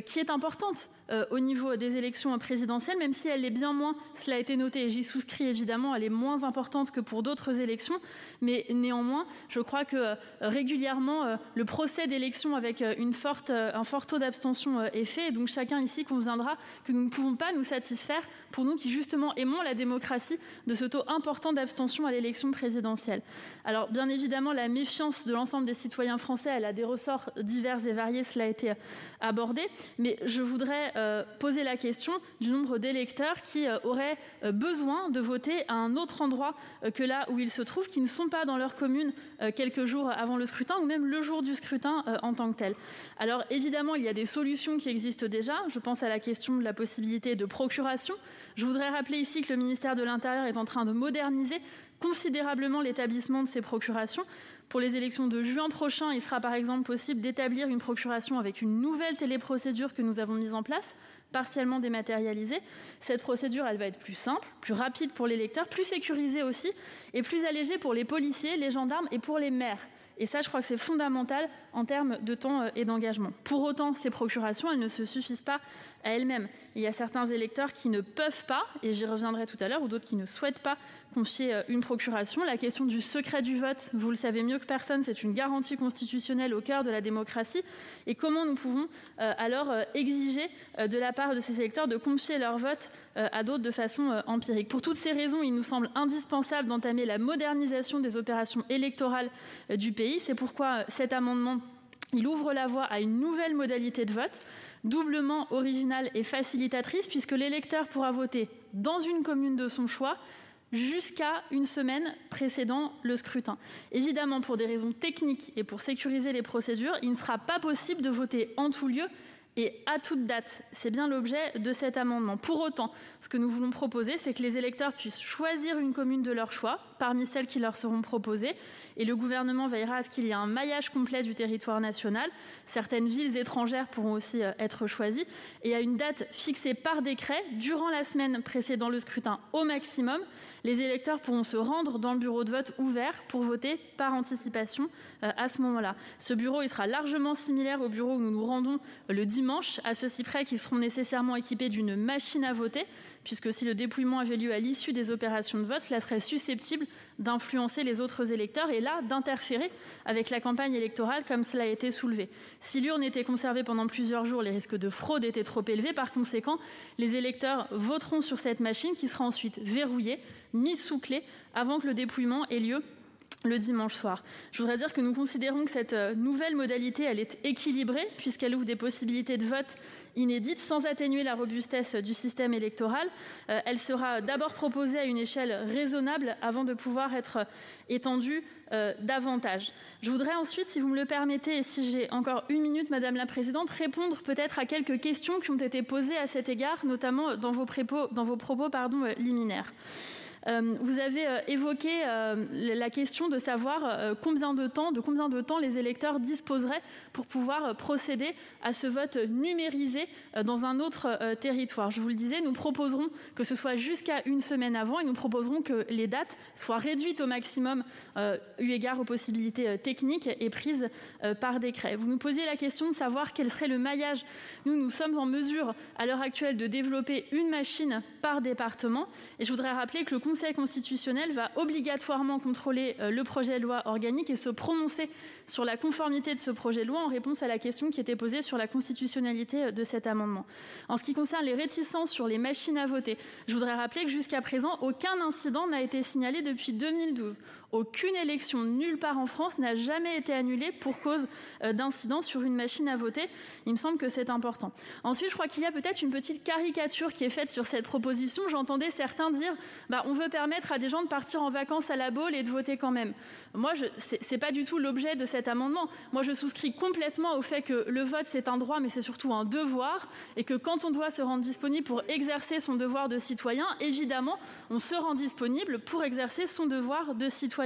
qui est importante au niveau des élections présidentielles, même si elle l'est bien moins, cela a été noté et j'y souscris évidemment, elle est moins importante que pour d'autres élections, mais néanmoins, je crois que régulièrement, le procès d'élection avec un fort taux d'abstention est fait, et donc chacun ici conviendra que nous ne pouvons pas nous satisfaire, pour nous qui justement aimons la démocratie, de ce taux important d'abstention à l'élection présidentielle. Alors bien évidemment, la méfiance de l'ensemble des citoyens français, elle a des ressorts divers et variés, cela a été abordé, mais je voudrais poser la question du nombre d'électeurs qui auraient besoin de voter à un autre endroit que là où ils se trouvent, qui ne sont pas dans leur commune quelques jours avant le scrutin ou même le jour du scrutin en tant que tel. Alors évidemment, il y a des solutions qui existent déjà. Je pense à la question de la possibilité de procuration. Je voudrais rappeler ici que le ministère de l'Intérieur est en train de moderniser considérablement l'établissement de ces procurations. Pour les élections de juin prochain, il sera par exemple possible d'établir une procuration avec une nouvelle téléprocédure que nous avons mise en place, partiellement dématérialisée. Cette procédure, elle va être plus simple, plus rapide pour l'électeur, plus sécurisée aussi, et plus allégée pour les policiers, les gendarmes et pour les maires. Et ça, je crois que c'est fondamental en termes de temps et d'engagement. Pour autant, ces procurations, elles ne se suffisent pas à elles-mêmes. Il y a certains électeurs qui ne peuvent pas, et j'y reviendrai tout à l'heure, ou d'autres qui ne souhaitent pas confier une procuration. La question du secret du vote, vous le savez mieux que personne, c'est une garantie constitutionnelle au cœur de la démocratie. Et comment nous pouvons alors exiger de la part de ces électeurs de confier leur vote à d'autres de façon empirique. Pour toutes ces raisons, il nous semble indispensable d'entamer la modernisation des opérations électorales du pays. C'est pourquoi cet amendement, il ouvre la voie à une nouvelle modalité de vote, doublement originale et facilitatrice, puisque l'électeur pourra voter dans une commune de son choix jusqu'à une semaine précédant le scrutin. Évidemment, pour des raisons techniques et pour sécuriser les procédures, il ne sera pas possible de voter en tout lieu et à toute date. C'est bien l'objet de cet amendement. Pour autant, ce que nous voulons proposer, c'est que les électeurs puissent choisir une commune de leur choix parmi celles qui leur seront proposées, et le gouvernement veillera à ce qu'il y ait un maillage complet du territoire national. Certaines villes étrangères pourront aussi être choisies, et à une date fixée par décret, durant la semaine précédant le scrutin au maximum, les électeurs pourront se rendre dans le bureau de vote ouvert pour voter par anticipation à ce moment-là. Ce bureau, il sera largement similaire au bureau où nous nous rendons le dimanche, à ceci près qu'ils seront nécessairement équipés d'une machine à voter, puisque si le dépouillement avait lieu à l'issue des opérations de vote, cela serait susceptible d'influencer les autres électeurs et là, d'interférer avec la campagne électorale comme cela a été soulevé. Si l'urne était conservée pendant plusieurs jours, les risques de fraude étaient trop élevés. Par conséquent, les électeurs voteront sur cette machine qui sera ensuite verrouillée, mise sous clé, avant que le dépouillement ait lieu le dimanche soir. Je voudrais dire que nous considérons que cette nouvelle modalité, elle est équilibrée, puisqu'elle ouvre des possibilités de vote inédites, sans atténuer la robustesse du système électoral. Elle sera d'abord proposée à une échelle raisonnable avant de pouvoir être étendue davantage. Je voudrais ensuite, si vous me le permettez, et si j'ai encore une minute, Madame la Présidente, répondre peut-être à quelques questions qui ont été posées à cet égard, notamment dans vos propos liminaires. Vous avez évoqué la question de savoir combien de temps les électeurs disposeraient pour pouvoir procéder à ce vote numérisé dans un autre territoire. Je vous le disais, nous proposerons que ce soit jusqu'à une semaine avant et nous proposerons que les dates soient réduites au maximum eu égard aux possibilités techniques et prises par décret. Vous nous posiez la question de savoir quel serait le maillage. Nous sommes en mesure à l'heure actuelle de développer une machine par département et je voudrais rappeler que le Conseil constitutionnel va obligatoirement contrôler le projet de loi organique et se prononcer sur la conformité de ce projet de loi en réponse à la question qui était posée sur la constitutionnalité de cet amendement. En ce qui concerne les réticences sur les machines à voter, je voudrais rappeler que jusqu'à présent, aucun incident n'a été signalé depuis 2012. Aucune élection nulle part en France n'a jamais été annulée pour cause d'incident sur une machine à voter. Il me semble que c'est important. Ensuite, je crois qu'il y a peut-être une petite caricature qui est faite sur cette proposition. J'entendais certains dire on veut permettre à des gens de partir en vacances à la Baule et de voter quand même. Moi, c'est pas du tout l'objet de cet amendement. Moi, je souscris complètement au fait que le vote, c'est un droit, mais c'est surtout un devoir, et que quand on doit se rendre disponible pour exercer son devoir de citoyen, évidemment, on se rend disponible pour exercer son devoir de citoyen.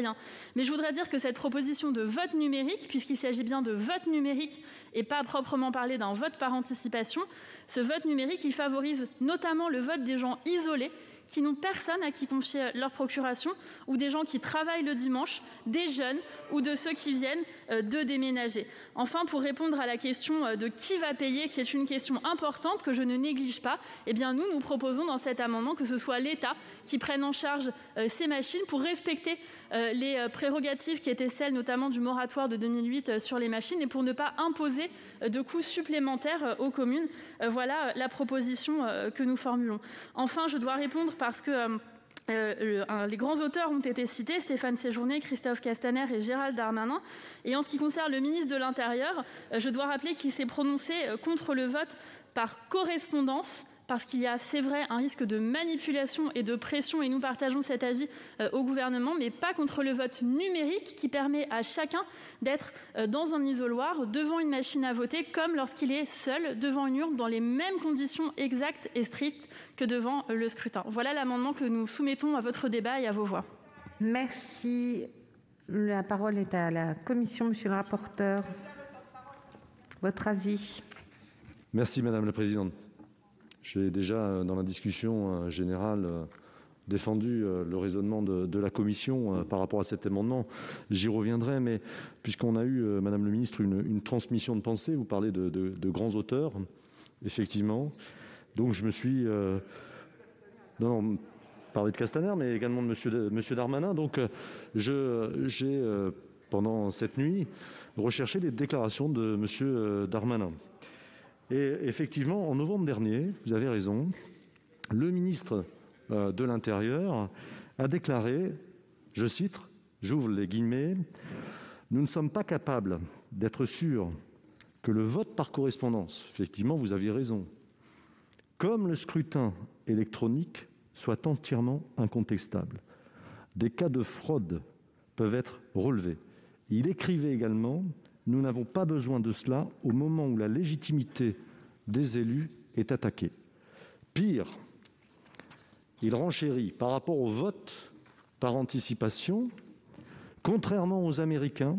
Mais je voudrais dire que cette proposition de vote numérique, puisqu'il s'agit bien de vote numérique et pas proprement parler d'un vote par anticipation, ce vote numérique, il favorise notamment le vote des gens isolés qui n'ont personne à qui confier leur procuration, ou des gens qui travaillent le dimanche, des jeunes ou de ceux qui viennent de déménager. Enfin, pour répondre à la question de qui va payer, qui est une question importante que je ne néglige pas, nous proposons dans cet amendement que ce soit l'État qui prenne en charge ces machines pour respecter les prérogatives qui étaient celles notamment du moratoire de 2008 sur les machines et pour ne pas imposer de coûts supplémentaires aux communes. Voilà la proposition que nous formulons. Enfin, je dois répondre parce que les grands auteurs ont été cités, Stéphane Séjourné, Christophe Castaner et Gérald Darmanin. Et en ce qui concerne le ministre de l'Intérieur, je dois rappeler qu'il s'est prononcé contre le vote par correspondance, parce qu'il y a, c'est vrai, un risque de manipulation et de pression, et nous partageons cet avis au gouvernement, mais pas contre le vote numérique qui permet à chacun d'être dans un isoloir, devant une machine à voter, comme lorsqu'il est seul devant une urne, dans les mêmes conditions exactes et strictes que devant le scrutin. Voilà l'amendement que nous soumettons à votre débat et à vos voix. Merci. La parole est à la Commission, monsieur le rapporteur. Votre avis. Merci, Madame la Présidente. J'ai déjà, dans la discussion générale, défendu le raisonnement de la Commission par rapport à cet amendement. J'y reviendrai, mais puisqu'on a eu, Madame le Ministre, une transmission de pensée, vous parlez de grands auteurs, effectivement. Donc je me suis... parler de Castaner, mais également de Monsieur Darmanin. Donc j'ai, pendant cette nuit, recherché les déclarations de Monsieur Darmanin. Et effectivement, en novembre dernier, vous avez raison, le ministre de l'Intérieur a déclaré, je cite, j'ouvre les guillemets, « Nous ne sommes pas capables d'être sûrs que le vote par correspondance, effectivement, vous aviez raison, comme le scrutin électronique, soit entièrement incontestable. Des cas de fraude peuvent être relevés. » Il écrivait également « Nous n'avons pas besoin de cela au moment où la légitimité des élus est attaquée. » Pire, il renchérit par rapport au vote par anticipation. Contrairement aux Américains,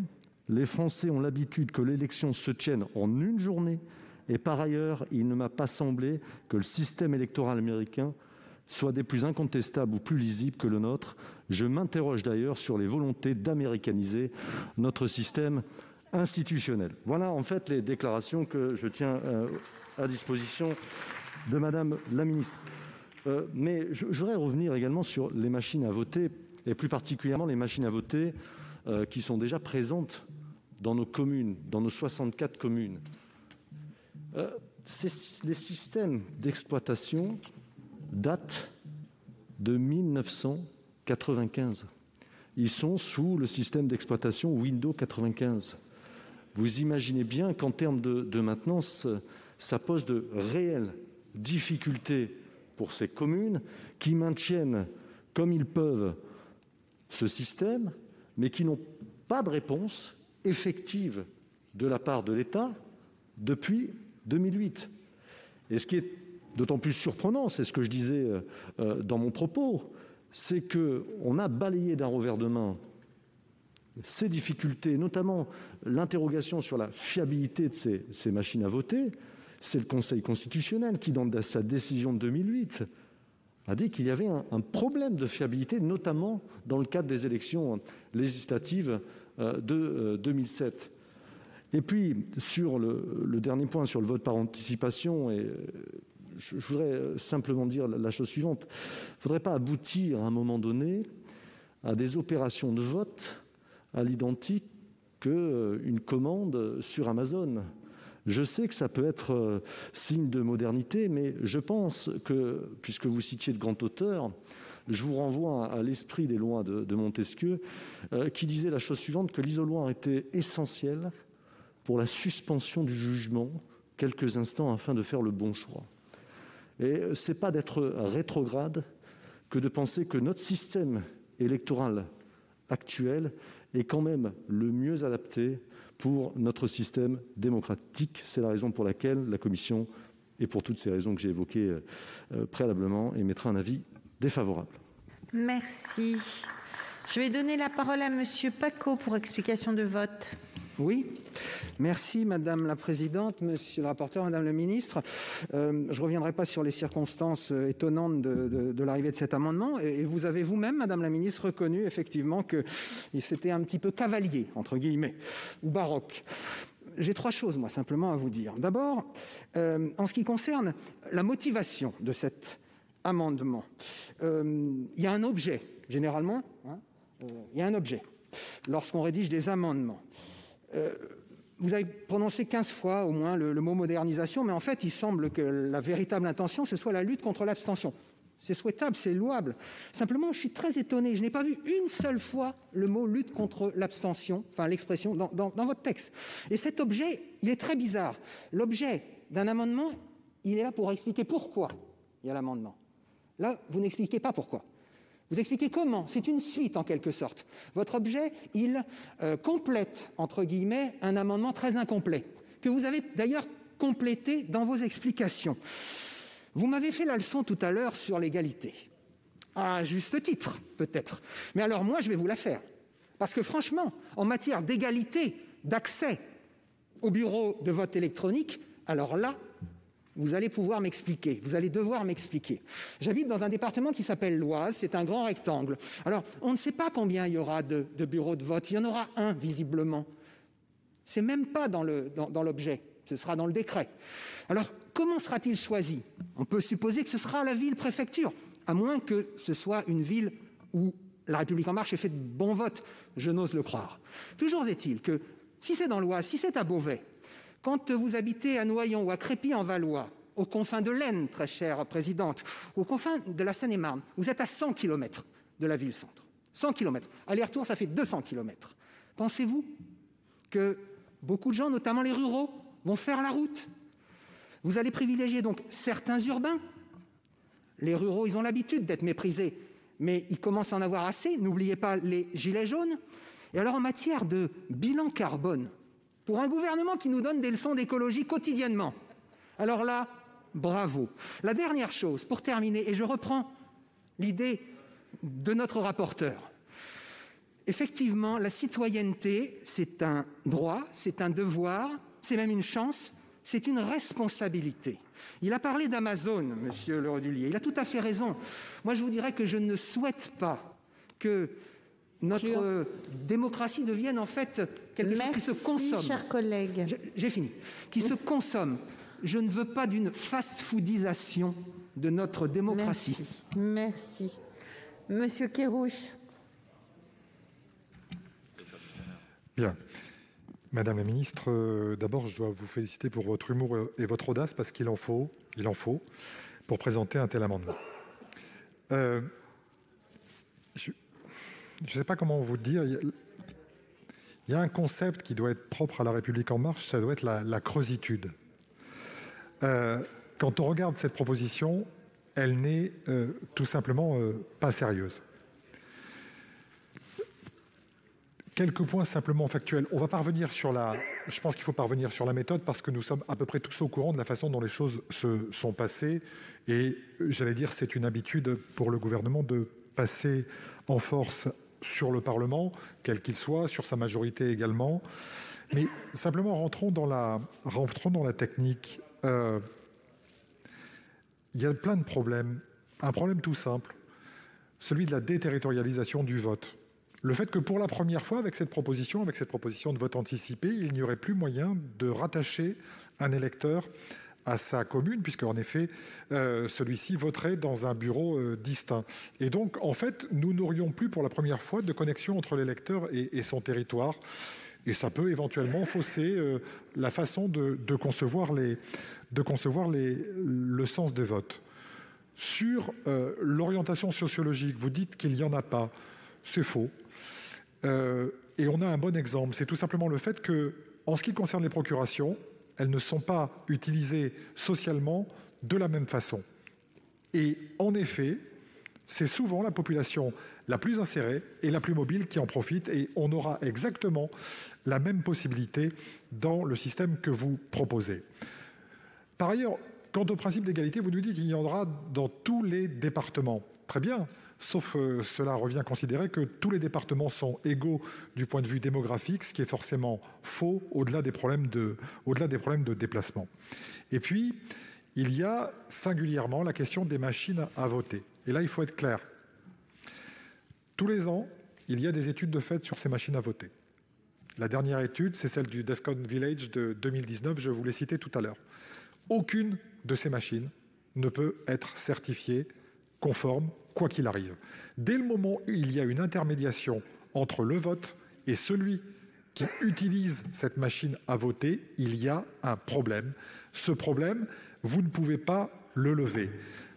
les Français ont l'habitude que l'élection se tienne en une journée et par ailleurs, il ne m'a pas semblé que le système électoral américain soit des plus incontestables ou plus lisibles que le nôtre. Je m'interroge d'ailleurs sur les volontés d'américaniser notre système institutionnel. Voilà en fait les déclarations que je tiens à disposition de Madame la Ministre. Mais je voudrais revenir également sur les machines à voter, et plus particulièrement les machines à voter qui sont déjà présentes dans nos communes, dans nos 64 communes. Les systèmes d'exploitation datent de 1995. Ils sont sous le système d'exploitation Windows 95. Vous imaginez bien qu'en termes de maintenance, ça pose de réelles difficultés pour ces communes qui maintiennent comme ils peuvent ce système, mais qui n'ont pas de réponse effective de la part de l'État depuis 2008. Et ce qui est d'autant plus surprenant, c'est ce que je disais dans mon propos, c'est qu'on a balayé d'un revers de main ces difficultés, notamment l'interrogation sur la fiabilité de ces machines à voter. C'est le Conseil constitutionnel qui, dans sa décision de 2008, a dit qu'il y avait un problème de fiabilité, notamment dans le cadre des élections législatives de 2007. Et puis, sur le dernier point, sur le vote par anticipation, je voudrais simplement dire la chose suivante. Il ne faudrait pas aboutir à un moment donné à des opérations de vote à l'identique qu'une commande sur Amazon. Je sais que ça peut être signe de modernité, mais je pense que, puisque vous citiez de grands auteurs, je vous renvoie à l'esprit des lois de Montesquieu, qui disait la chose suivante, que l'isoloir était essentiel pour la suspension du jugement quelques instants afin de faire le bon choix. Et ce n'est pas d'être rétrograde que de penser que notre système électoral actuel est quand même le mieux adapté pour notre système démocratique. C'est la raison pour laquelle la Commission, et pour toutes ces raisons que j'ai évoquées préalablement, émettra un avis défavorable. Merci. Je vais donner la parole à Monsieur Pacaud pour explication de vote. Oui, merci Madame la Présidente, Monsieur le rapporteur, Madame la Ministre. Je ne reviendrai pas sur les circonstances étonnantes de l'arrivée de cet amendement. Et vous avez vous-même, Madame la Ministre, reconnu effectivement que c'était un petit peu cavalier, entre guillemets, ou baroque. J'ai 3 choses, moi, simplement à vous dire. D'abord, en ce qui concerne la motivation de cet amendement, il y a un objet, généralement, il y a un objet lorsqu'on rédige des amendements. Vous avez prononcé 15 fois au moins le mot modernisation, mais en fait, il semble que la véritable intention, ce soit la lutte contre l'abstention. C'est souhaitable, c'est louable. Simplement, je suis très étonné. Je n'ai pas vu une seule fois le mot lutte contre l'abstention, enfin l'expression, dans votre texte. Et cet objet, il est très bizarre. L'objet d'un amendement, il est là pour expliquer pourquoi il y a l'amendement. Là, vous n'expliquez pas pourquoi. Vous expliquez comment. C'est une suite, en quelque sorte. Votre objet, il complète, entre guillemets, un amendement très incomplet, que vous avez d'ailleurs complété dans vos explications. Vous m'avez fait la leçon tout à l'heure sur l'égalité. À juste titre, peut-être. Mais alors moi, je vais vous la faire. Parce que franchement, en matière d'égalité, d'accès au bureau de vote électronique, alors là, vous allez pouvoir m'expliquer, vous allez devoir m'expliquer. J'habite dans un département qui s'appelle l'Oise, c'est un grand rectangle. Alors, on ne sait pas combien il y aura de bureaux de vote, il y en aura un, visiblement. C'est même pas dans l'objet, ce sera dans le décret. Alors, comment sera-t-il choisi? On peut supposer que ce sera la ville-préfecture, à moins que ce soit une ville où La République En Marche ait fait de bons votes, je n'ose le croire. Toujours est-il que, si c'est dans l'Oise, si c'est à Beauvais, quand vous habitez à Noyon ou à Crépy-en-Valois, aux confins de l'Aisne, très chère présidente, aux confins de la Seine-et-Marne, vous êtes à 100 km de la ville-centre. 100 km. Aller-retour, ça fait 200 km. Pensez-vous que beaucoup de gens, notamment les ruraux, vont faire la route? Vous allez privilégier donc certains urbains. Les ruraux, ils ont l'habitude d'être méprisés, mais ils commencent à en avoir assez. N'oubliez pas les gilets jaunes. Et alors, en matière de bilan carbone, pour un gouvernement qui nous donne des leçons d'écologie quotidiennement, alors là, bravo. La dernière chose, pour terminer, et je reprends l'idée de notre rapporteur. Effectivement, la citoyenneté, c'est un droit, c'est un devoir, c'est même une chance, c'est une responsabilité. Il a parlé d'Amazon, monsieur Le Rudulier, il a tout à fait raison. Moi, je vous dirais que je ne souhaite pas que notre démocratie devienne en fait quelque chose qui se consomme. Merci, chers collègues. J'ai fini. Qui se consomme. Je ne veux pas d'une fast-foodisation de notre démocratie. Merci. Monsieur Kerrouche. Bien. Madame la ministre, d'abord, je dois vous féliciter pour votre humour et votre audace, parce qu'il en faut, pour présenter un tel amendement. Je ne sais pas comment vous dire. Il y a un concept qui doit être propre à La République En Marche, ça doit être la creusitude. Quand on regarde cette proposition, elle n'est tout simplement pas sérieuse. Quelques points simplement factuels. On va parvenir je pense qu'il faut parvenir sur la méthode, parce que nous sommes à peu près tous au courant de la façon dont les choses se sont passées. Et j'allais dire, c'est une habitude pour le gouvernement de passer en force sur le Parlement, quel qu'il soit, sur sa majorité également. Mais simplement, rentrons dans la technique. Il y a plein de problèmes. Un problème tout simple, celui de la déterritorialisation du vote. Le fait que pour la première fois, avec cette proposition de vote anticipé, il n'y aurait plus moyen de rattacher un électeur à sa commune, puisque en effet, celui-ci voterait dans un bureau distinct. Et donc, en fait, nous n'aurions plus pour la première fois de connexion entre l'électeur et son territoire. Et ça peut éventuellement fausser la façon de concevoir le sens des votes. Sur l'orientation sociologique, vous dites qu'il n'y en a pas. C'est faux. Et on a un bon exemple. C'est tout simplement le fait que, en ce qui concerne les procurations, elles ne sont pas utilisées socialement de la même façon. Et en effet, c'est souvent la population la plus insérée et la plus mobile qui en profite, et on aura exactement la même possibilité dans le système que vous proposez. Par ailleurs, quant au principe d'égalité, vous nous dites qu'il y en aura dans tous les départements. Très bien, sauf cela revient à considérer que tous les départements sont égaux du point de vue démographique, ce qui est forcément faux au-delà des problèmes de déplacement. Et puis, il y a singulièrement la question des machines à voter. Et là, il faut être clair. Tous les ans, il y a des études de fait sur ces machines à voter. La dernière étude, c'est celle du Defcon Village de 2019, je vous l'ai citée tout à l'heure. Aucune de ces machines ne peut être certifiée conforme, quoi qu'il arrive. Dès le moment où il y a une intermédiation entre le vote et celui qui utilise cette machine à voter, il y a un problème. Ce problème, vous ne pouvez pas le lever.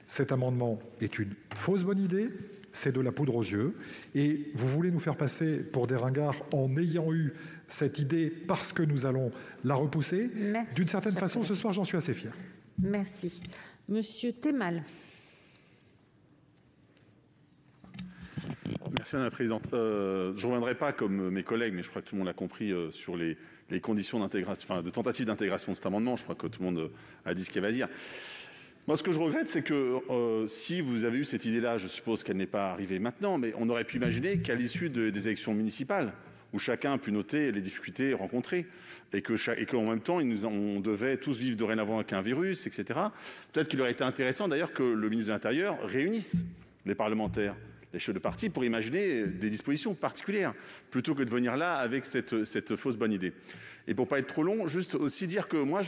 Cet amendement est une fausse bonne idée, c'est de la poudre aux yeux, et vous voulez nous faire passer pour des ringards en ayant eu cette idée parce que nous allons la repousser. Merci. D'une certaine façon, ce soir, j'en suis assez fier. Merci. Monsieur Temal. Merci Madame la Présidente. Je ne reviendrai pas comme mes collègues, mais je crois que tout le monde l'a compris, sur les conditions d'intégration, enfin de tentative d'intégration de cet amendement. Je crois que tout le monde a dit ce qu'il y avait à dire. Moi, ce que je regrette, c'est que si vous avez eu cette idée-là, je suppose qu'elle n'est pas arrivée maintenant, mais on aurait pu imaginer qu'à l'issue des élections municipales, où chacun a pu noter les difficultés rencontrées, et qu'en même temps, on devait tous vivre dorénavant avec un virus, etc. Peut-être qu'il aurait été intéressant d'ailleurs que le ministre de l'Intérieur réunisse les parlementaires, les chefs de parti, pour imaginer des dispositions particulières, plutôt que de venir là avec cette fausse bonne idée. Et pour ne pas être trop long, juste aussi dire que moi,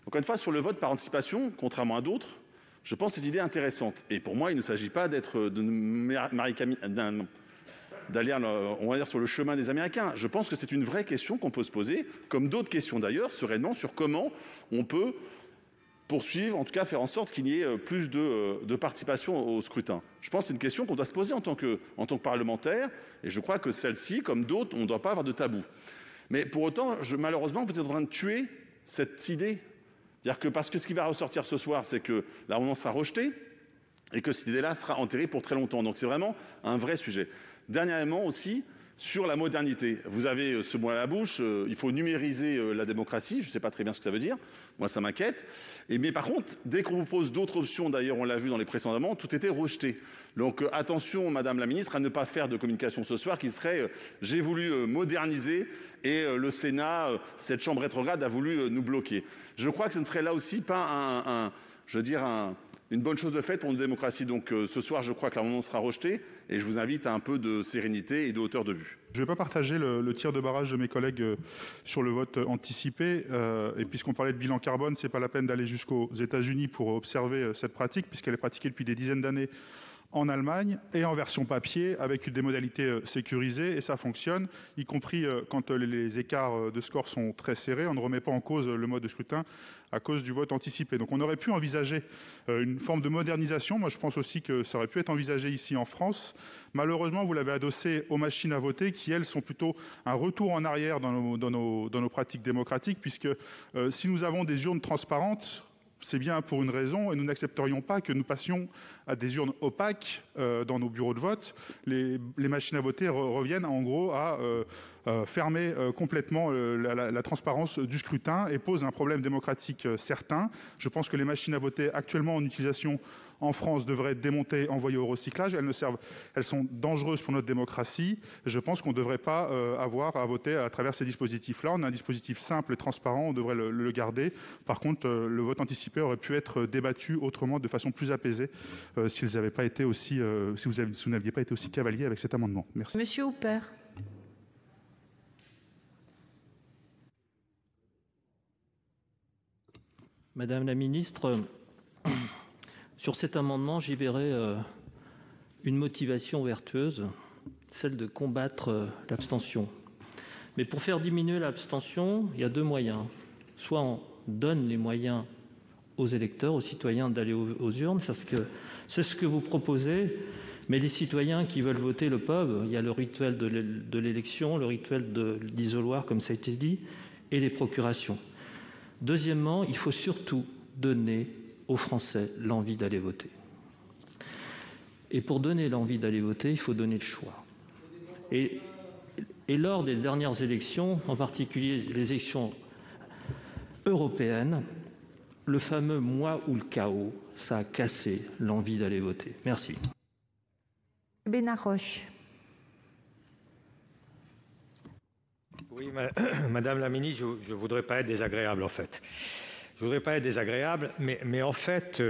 encore une fois, sur le vote par anticipation, contrairement à d'autres, je pense que cette idée est intéressante. Et pour moi, il ne s'agit pas d'aller, on va dire, sur le chemin des Américains. Je pense que c'est une vraie question qu'on peut se poser, comme d'autres questions d'ailleurs, sereinement, sur comment on peut poursuivre, en tout cas faire en sorte qu'il y ait plus de participation au scrutin. Je pense que c'est une question qu'on doit se poser en tant que parlementaire, et je crois que celle-ci, comme d'autres, on ne doit pas avoir de tabou. Mais pour autant, malheureusement, vous êtes en train de tuer cette idée. C'est-à-dire que parce que ce qui va ressortir ce soir, c'est que l'amendement sera rejeté et que cette idée-là sera enterrée pour très longtemps. Donc c'est vraiment un vrai sujet. Dernièrement aussi, sur la modernité. Vous avez ce mot à la bouche, il faut numériser la démocratie. Je ne sais pas très bien ce que ça veut dire. Moi, ça m'inquiète. Mais par contre, dès qu'on vous pose d'autres options, d'ailleurs, on l'a vu dans les précédents amendements, tout était rejeté. Donc attention, Madame la Ministre, à ne pas faire de communication ce soir qui serait j'ai voulu moderniser et le Sénat, cette chambre rétrograde, a voulu nous bloquer. Je crois que ce ne serait là aussi pas une bonne chose de faite pour une démocratie. Donc ce soir, je crois que l'amendement sera rejeté et je vous invite à un peu de sérénité et de hauteur de vue. Je ne vais pas partager le tir de barrage de mes collègues sur le vote anticipé. Et puisqu'on parlait de bilan carbone, ce n'est pas la peine d'aller jusqu'aux États-Unis pour observer cette pratique, puisqu'elle est pratiquée depuis des dizaines d'années en Allemagne et en version papier avec des modalités sécurisées, et ça fonctionne, y compris quand les écarts de score sont très serrés. On ne remet pas en cause le mode de scrutin à cause du vote anticipé. Donc on aurait pu envisager une forme de modernisation. Moi, je pense aussi que ça aurait pu être envisagé ici en France. Malheureusement, vous l'avez adossé aux machines à voter qui, elles, sont plutôt un retour en arrière dans nos pratiques démocratiques, puisque si nous avons des urnes transparentes, c'est bien pour une raison, et nous n'accepterions pas que nous passions à des urnes opaques dans nos bureaux de vote. Les machines à voter reviennent en gros à fermer complètement la transparence du scrutin et posent un problème démocratique certain. Je pense que les machines à voter actuellement en utilisation en France devraient être démontées, envoyées au recyclage. Elles sont dangereuses pour notre démocratie. Je pense qu'on ne devrait pas avoir à voter à travers ces dispositifs-là. On a un dispositif simple et transparent, on devrait le garder. Par contre, le vote anticipé aurait pu être débattu autrement, de façon plus apaisée, si vous n'aviez pas été aussi cavalier avec cet amendement. Merci. Monsieur Houpert. Madame la ministre, sur cet amendement, j'y verrai une motivation vertueuse, celle de combattre l'abstention. Mais pour faire diminuer l'abstention, il y a deux moyens. Soit on donne les moyens aux électeurs, aux citoyens d'aller aux urnes, parce que c'est ce que vous proposez, mais les citoyens qui veulent voter le peuvent. Il y a le rituel de l'élection, le rituel de l'isoloir, comme ça a été dit, et les procurations. Deuxièmement, il faut surtout donner aux Français l'envie d'aller voter. Et pour donner l'envie d'aller voter, il faut donner le choix. Et lors des dernières élections, en particulier les élections européennes, le fameux « moi ou le chaos », ça a cassé l'envie d'aller voter. Merci. Benarroche. Oui, Madame la ministre, je ne voudrais pas être désagréable, en fait. Je ne voudrais pas être désagréable, mais en fait,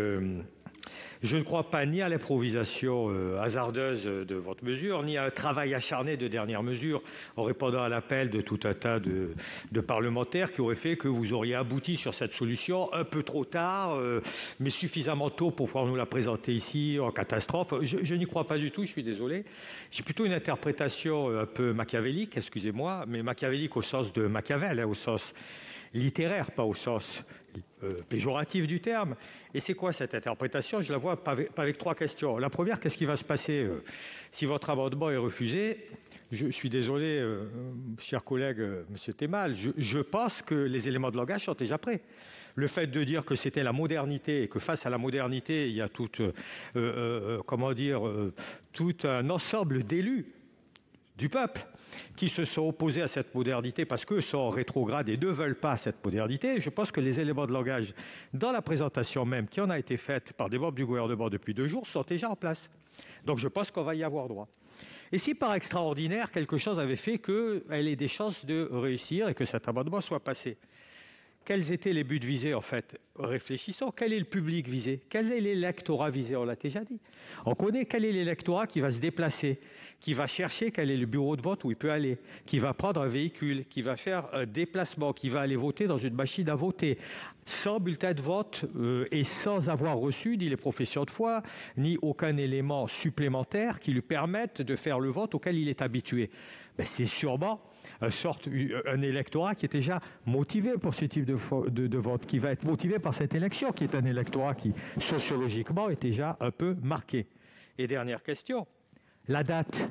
je ne crois pas ni à l'improvisation hasardeuse de votre mesure, ni à un travail acharné de dernière mesure en répondant à l'appel de tout un tas de parlementaires qui auraient fait que vous auriez abouti sur cette solution un peu trop tard, mais suffisamment tôt pour pouvoir nous la présenter ici en catastrophe. Je n'y crois pas du tout, je suis désolé. J'ai plutôt une interprétation un peu machiavélique, excusez-moi, mais machiavélique au sens de Machiavel, au sens littéraire, pas au sens péjoratif du terme. Et c'est quoi cette interprétation? Je la vois pas avec trois questions. La première, qu'est-ce qui va se passer si votre amendement est refusé? Je suis désolé, cher collègue, monsieur Temal, je pense que les éléments de langage sont déjà prêts. Le fait de dire que c'était la modernité et que face à la modernité, il y a tout un ensemble d'élus du peuple qui se sont opposés à cette modernité parce qu'eux sont rétrogrades et ne veulent pas cette modernité. Je pense que les éléments de langage dans la présentation même qui en a été faite par des membres du gouvernement depuis 2 jours sont déjà en place. Donc je pense qu'on va y avoir droit. Et si par extraordinaire, quelque chose avait fait qu'elle ait des chances de réussir et que cet amendement soit passé, quels étaient les buts visés en fait? Réfléchissons. Quel est le public visé? Quel est l'électorat visé? On l'a déjà dit. On connaît quel est l'électorat qui va se déplacer, qui va chercher quel est le bureau de vote où il peut aller, qui va prendre un véhicule, qui va faire un déplacement, qui va aller voter dans une machine à voter, sans bulletin de vote et sans avoir reçu ni les professions de foi, ni aucun élément supplémentaire qui lui permette de faire le vote auquel il est habitué. C'est sûrement un électorat qui est déjà motivé pour ce type de vote, qui va être motivé par cette élection, qui est un électorat qui, sociologiquement, est déjà un peu marqué. Et dernière question, la date,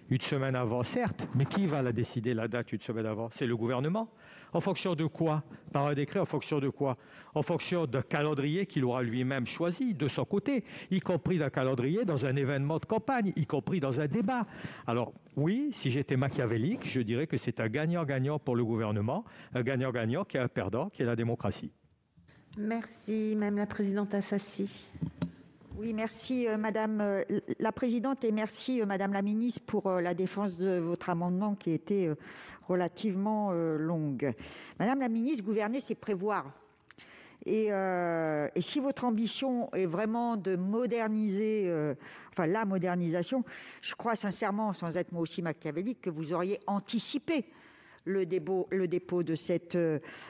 une semaine avant, certes, mais qui va la décider, la date, une semaine avant? C'est le gouvernement. En fonction de quoi? Par un décret, en fonction de quoi? En fonction d'un calendrier qu'il aura lui-même choisi de son côté, y compris d'un calendrier dans un événement de campagne, y compris dans un débat. Alors oui, si j'étais machiavélique, je dirais que c'est un gagnant-gagnant pour le gouvernement, un gagnant-gagnant qui est un perdant, qui est la démocratie. Merci, Madame la Présidente Assassi. Oui, merci Madame la Présidente et merci Madame la Ministre pour la défense de votre amendement qui était relativement longue. Madame la Ministre, gouverner, c'est prévoir. Et si votre ambition est vraiment de moderniser, la modernisation, je crois sincèrement, sans être moi aussi machiavélique, que vous auriez anticipé le dépôt de cet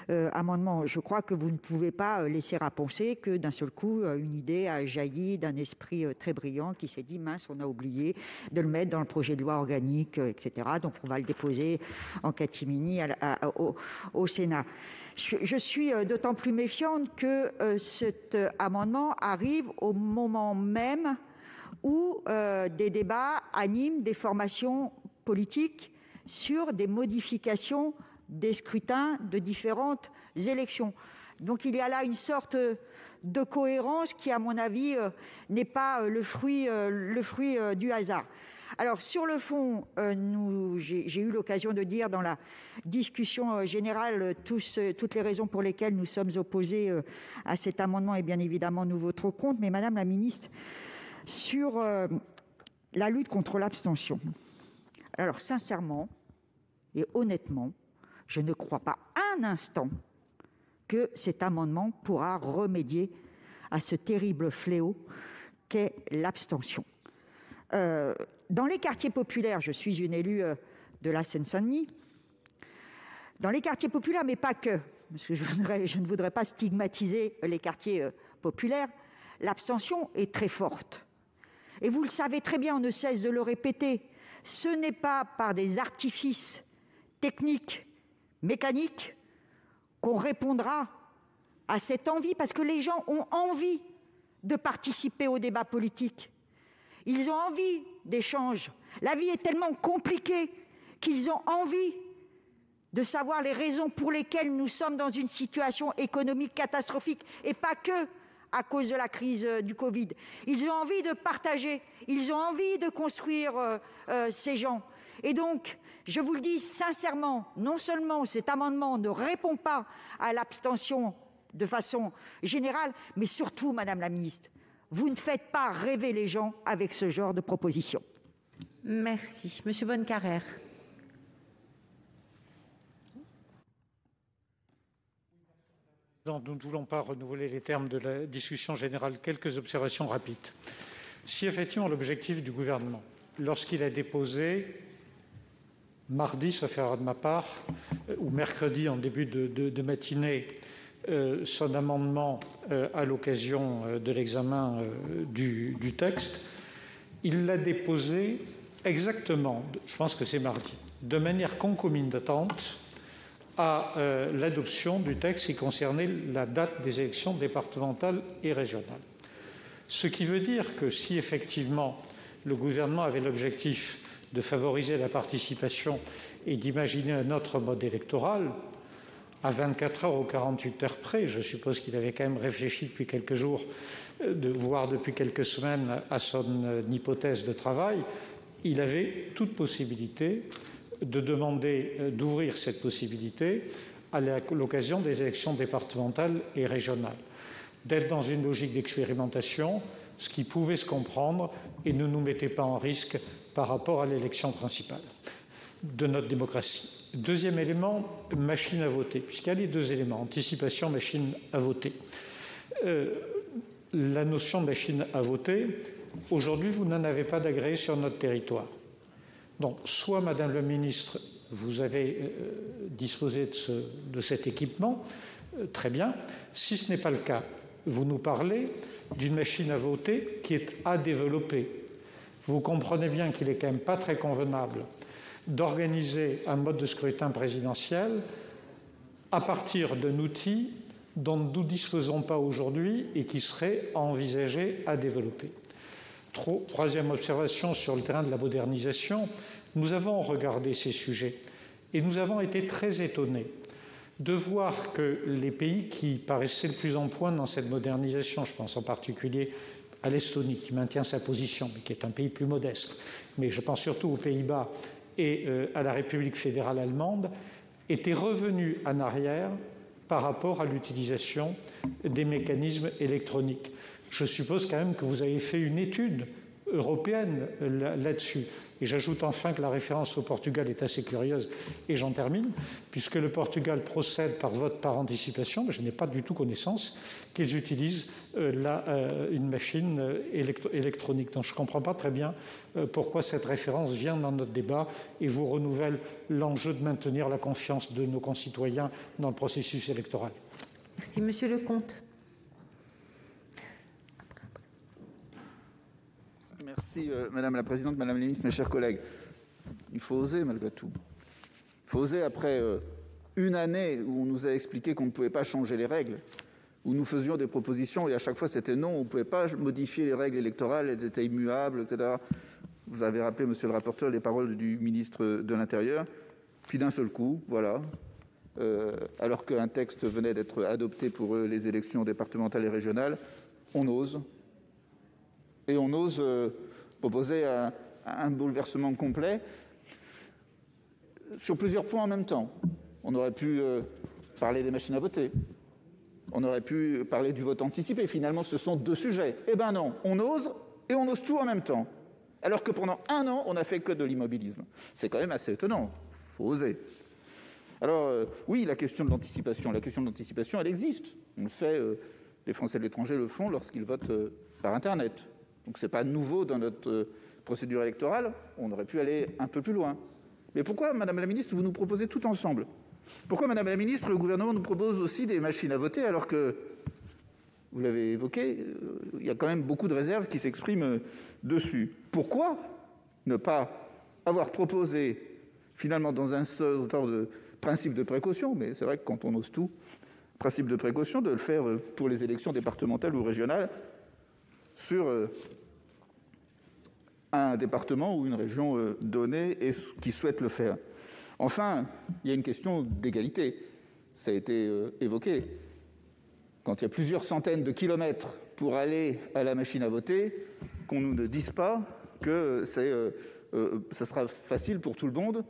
amendement. Je crois que vous ne pouvez pas laisser à penser que d'un seul coup, une idée a jailli d'un esprit très brillant qui s'est dit « mince, on a oublié de le mettre dans le projet de loi organique, etc. » Donc, on va le déposer en catimini au Sénat. Je suis d'autant plus méfiante que cet amendement arrive au moment même où des débats animent des formations politiques sur des modifications des scrutins de différentes élections. Donc il y a là une sorte de cohérence qui, à mon avis, n'est pas le fruit du hasard. Alors, sur le fond, j'ai eu l'occasion de dire dans la discussion générale toutes les raisons pour lesquelles nous sommes opposés à cet amendement, et bien évidemment, nous voterons contre. Mais Madame la ministre, sur la lutte contre l'abstention, alors sincèrement et honnêtement, je ne crois pas un instant que cet amendement pourra remédier à ce terrible fléau qu'est l'abstention. Dans les quartiers populaires, je suis une élue de la Seine-Saint-Denis, dans les quartiers populaires, mais pas que, parce que je ne voudrais pas stigmatiser les quartiers populaires, l'abstention est très forte. Et vous le savez très bien, on ne cesse de le répéter, ce n'est pas par des artifices techniques, mécaniques, qu'on répondra à cette envie, parce que les gens ont envie de participer au débat politique. Ils ont envie d'échanges. La vie est tellement compliquée qu'ils ont envie de savoir les raisons pour lesquelles nous sommes dans une situation économique catastrophique, et pas que à cause de la crise du Covid. Ils ont envie de partager, ils ont envie de construire ces gens. Et donc, je vous le dis sincèrement, non seulement cet amendement ne répond pas à l'abstention de façon générale, mais surtout, Madame la ministre, vous ne faites pas rêver les gens avec ce genre de proposition. Merci. Monsieur Bonnecarrère. Nous ne voulons pas renouveler les termes de la discussion générale. Quelques observations rapides. Si effectivement l'objectif du gouvernement, lorsqu'il a déposé mardi, sauf erreur de ma part, ou mercredi en début de matinée, son amendement à l'occasion de l'examen du texte, il l'a déposé exactement, je pense que c'est mardi, de manière concomitante à l'adoption du texte qui concernait la date des élections départementales et régionales. Ce qui veut dire que si effectivement le gouvernement avait l'objectif de favoriser la participation et d'imaginer un autre mode électoral, à 24 heures ou 48 heures près, je suppose qu'il avait quand même réfléchi depuis quelques jours, voire depuis quelques semaines, à son hypothèse de travail, il avait toute possibilité de demander d'ouvrir cette possibilité à l'occasion des élections départementales et régionales, d'être dans une logique d'expérimentation, ce qui pouvait se comprendre et ne nous mettait pas en risque par rapport à l'élection principale de notre démocratie. Deuxième élément, machine à voter, puisqu'il y a les deux éléments, anticipation, machine à voter. La notion de machine à voter, aujourd'hui, vous n'en avez pas d'agréé sur notre territoire. Donc, soit, Madame la Ministre, vous avez disposé de cet équipement, très bien. Si ce n'est pas le cas, vous nous parlez d'une machine à voter qui est à développer. Vous comprenez bien qu'il n'est quand même pas très convenable d'organiser un mode de scrutin présidentiel à partir d'un outil dont nous ne disposons pas aujourd'hui et qui serait à envisager à développer. Troisième observation sur le terrain de la modernisation, nous avons regardé ces sujets et nous avons été très étonnés de voir que les pays qui paraissaient le plus en pointe dans cette modernisation, je pense en particulier à l'Estonie qui maintient sa position, mais qui est un pays plus modeste, mais je pense surtout aux Pays-Bas et à la République fédérale allemande, étaient revenus en arrière par rapport à l'utilisation des mécanismes électroniques. Je suppose quand même que vous avez fait une étude européenne là-dessus. Et j'ajoute enfin que la référence au Portugal est assez curieuse, et j'en termine, puisque le Portugal procède par vote par anticipation, mais je n'ai pas du tout connaissance qu'ils utilisent une machine électronique. Donc je ne comprends pas très bien pourquoi cette référence vient dans notre débat et vous renouvelle l'enjeu de maintenir la confiance de nos concitoyens dans le processus électoral. Merci, Monsieur Lecomte. Merci Madame la Présidente, Madame la Ministre, mes chers collègues. Il faut oser malgré tout. Il faut oser après une année où on nous a expliqué qu'on ne pouvait pas changer les règles, où nous faisions des propositions et à chaque fois c'était non, on ne pouvait pas modifier les règles électorales, elles étaient immuables, etc. Vous avez rappelé, Monsieur le rapporteur, les paroles du ministre de l'Intérieur. Puis d'un seul coup, voilà, alors qu'un texte venait d'être adopté pour les élections départementales et régionales, on ose. Et on ose proposer un bouleversement complet sur plusieurs points en même temps. On aurait pu parler des machines à voter. On aurait pu parler du vote anticipé. Finalement, ce sont deux sujets. Eh bien non, on ose et on ose tout en même temps. Alors que pendant 1 an, on n'a fait que de l'immobilisme. C'est quand même assez étonnant. Il faut oser. Alors, oui, la question de l'anticipation, elle existe. On le fait, les Français de l'étranger le font lorsqu'ils votent par Internet. Donc, ce n'est pas nouveau dans notre procédure électorale. On aurait pu aller un peu plus loin. Mais pourquoi, Madame la Ministre, vous nous proposez tout ensemble ? Pourquoi, Madame la Ministre, le gouvernement nous propose aussi des machines à voter alors que, vous l'avez évoqué, il y a quand même beaucoup de réserves qui s'expriment dessus. Pourquoi ne pas avoir proposé, finalement, dans un seul temps de principe de précaution, mais c'est vrai que quand on ose tout, principe de précaution, de le faire pour les élections départementales ou régionales sur un département ou une région donnée et qui souhaite le faire. Enfin, il y a une question d'égalité. Ça a été évoqué. Quand il y a plusieurs centaines de kilomètres pour aller à la machine à voter, qu'on nous ne dise pas que ça sera facile pour tout le monde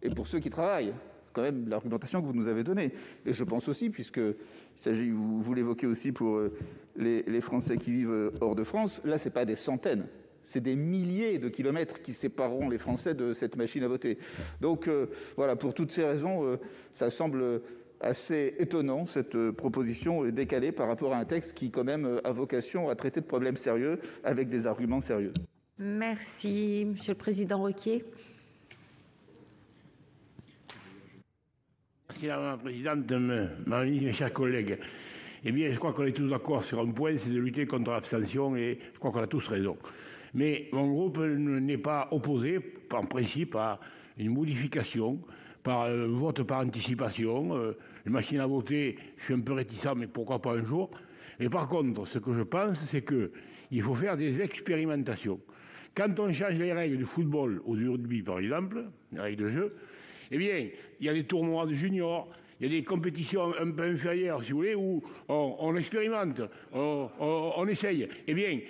et pour ceux qui travaillent. C'est quand même l'argumentation que vous nous avez donnée. Et je pense aussi, puisqu'il s'agit, vous l'évoquez aussi pour les Français qui vivent hors de France, là, ce n'est pas des centaines. C'est des milliers de kilomètres qui sépareront les Français de cette machine à voter. Donc, voilà, pour toutes ces raisons, ça semble assez étonnant, cette proposition décalée par rapport à un texte qui, quand même, a vocation à traiter de problèmes sérieux avec des arguments sérieux. Merci. Monsieur le Président Roquier. Merci, Madame la Présidente, Madame mes chers collègues. Eh bien, je crois qu'on est tous d'accord sur un point, c'est de lutter contre l'abstention, et je crois qu'on a tous raison. Mais mon groupe n'est pas opposé, en principe, à une modification par le vote par anticipation. Les machines à voter, je suis un peu réticent, mais pourquoi pas un jour. Mais par contre, ce que je pense, c'est qu'il faut faire des expérimentations. Quand on change les règles du football ou du rugby, par exemple, les règles de jeu, eh bien, il y a des tournois de juniors, il y a des compétitions un peu inférieures, si vous voulez, où on expérimente, on essaye. Eh bien,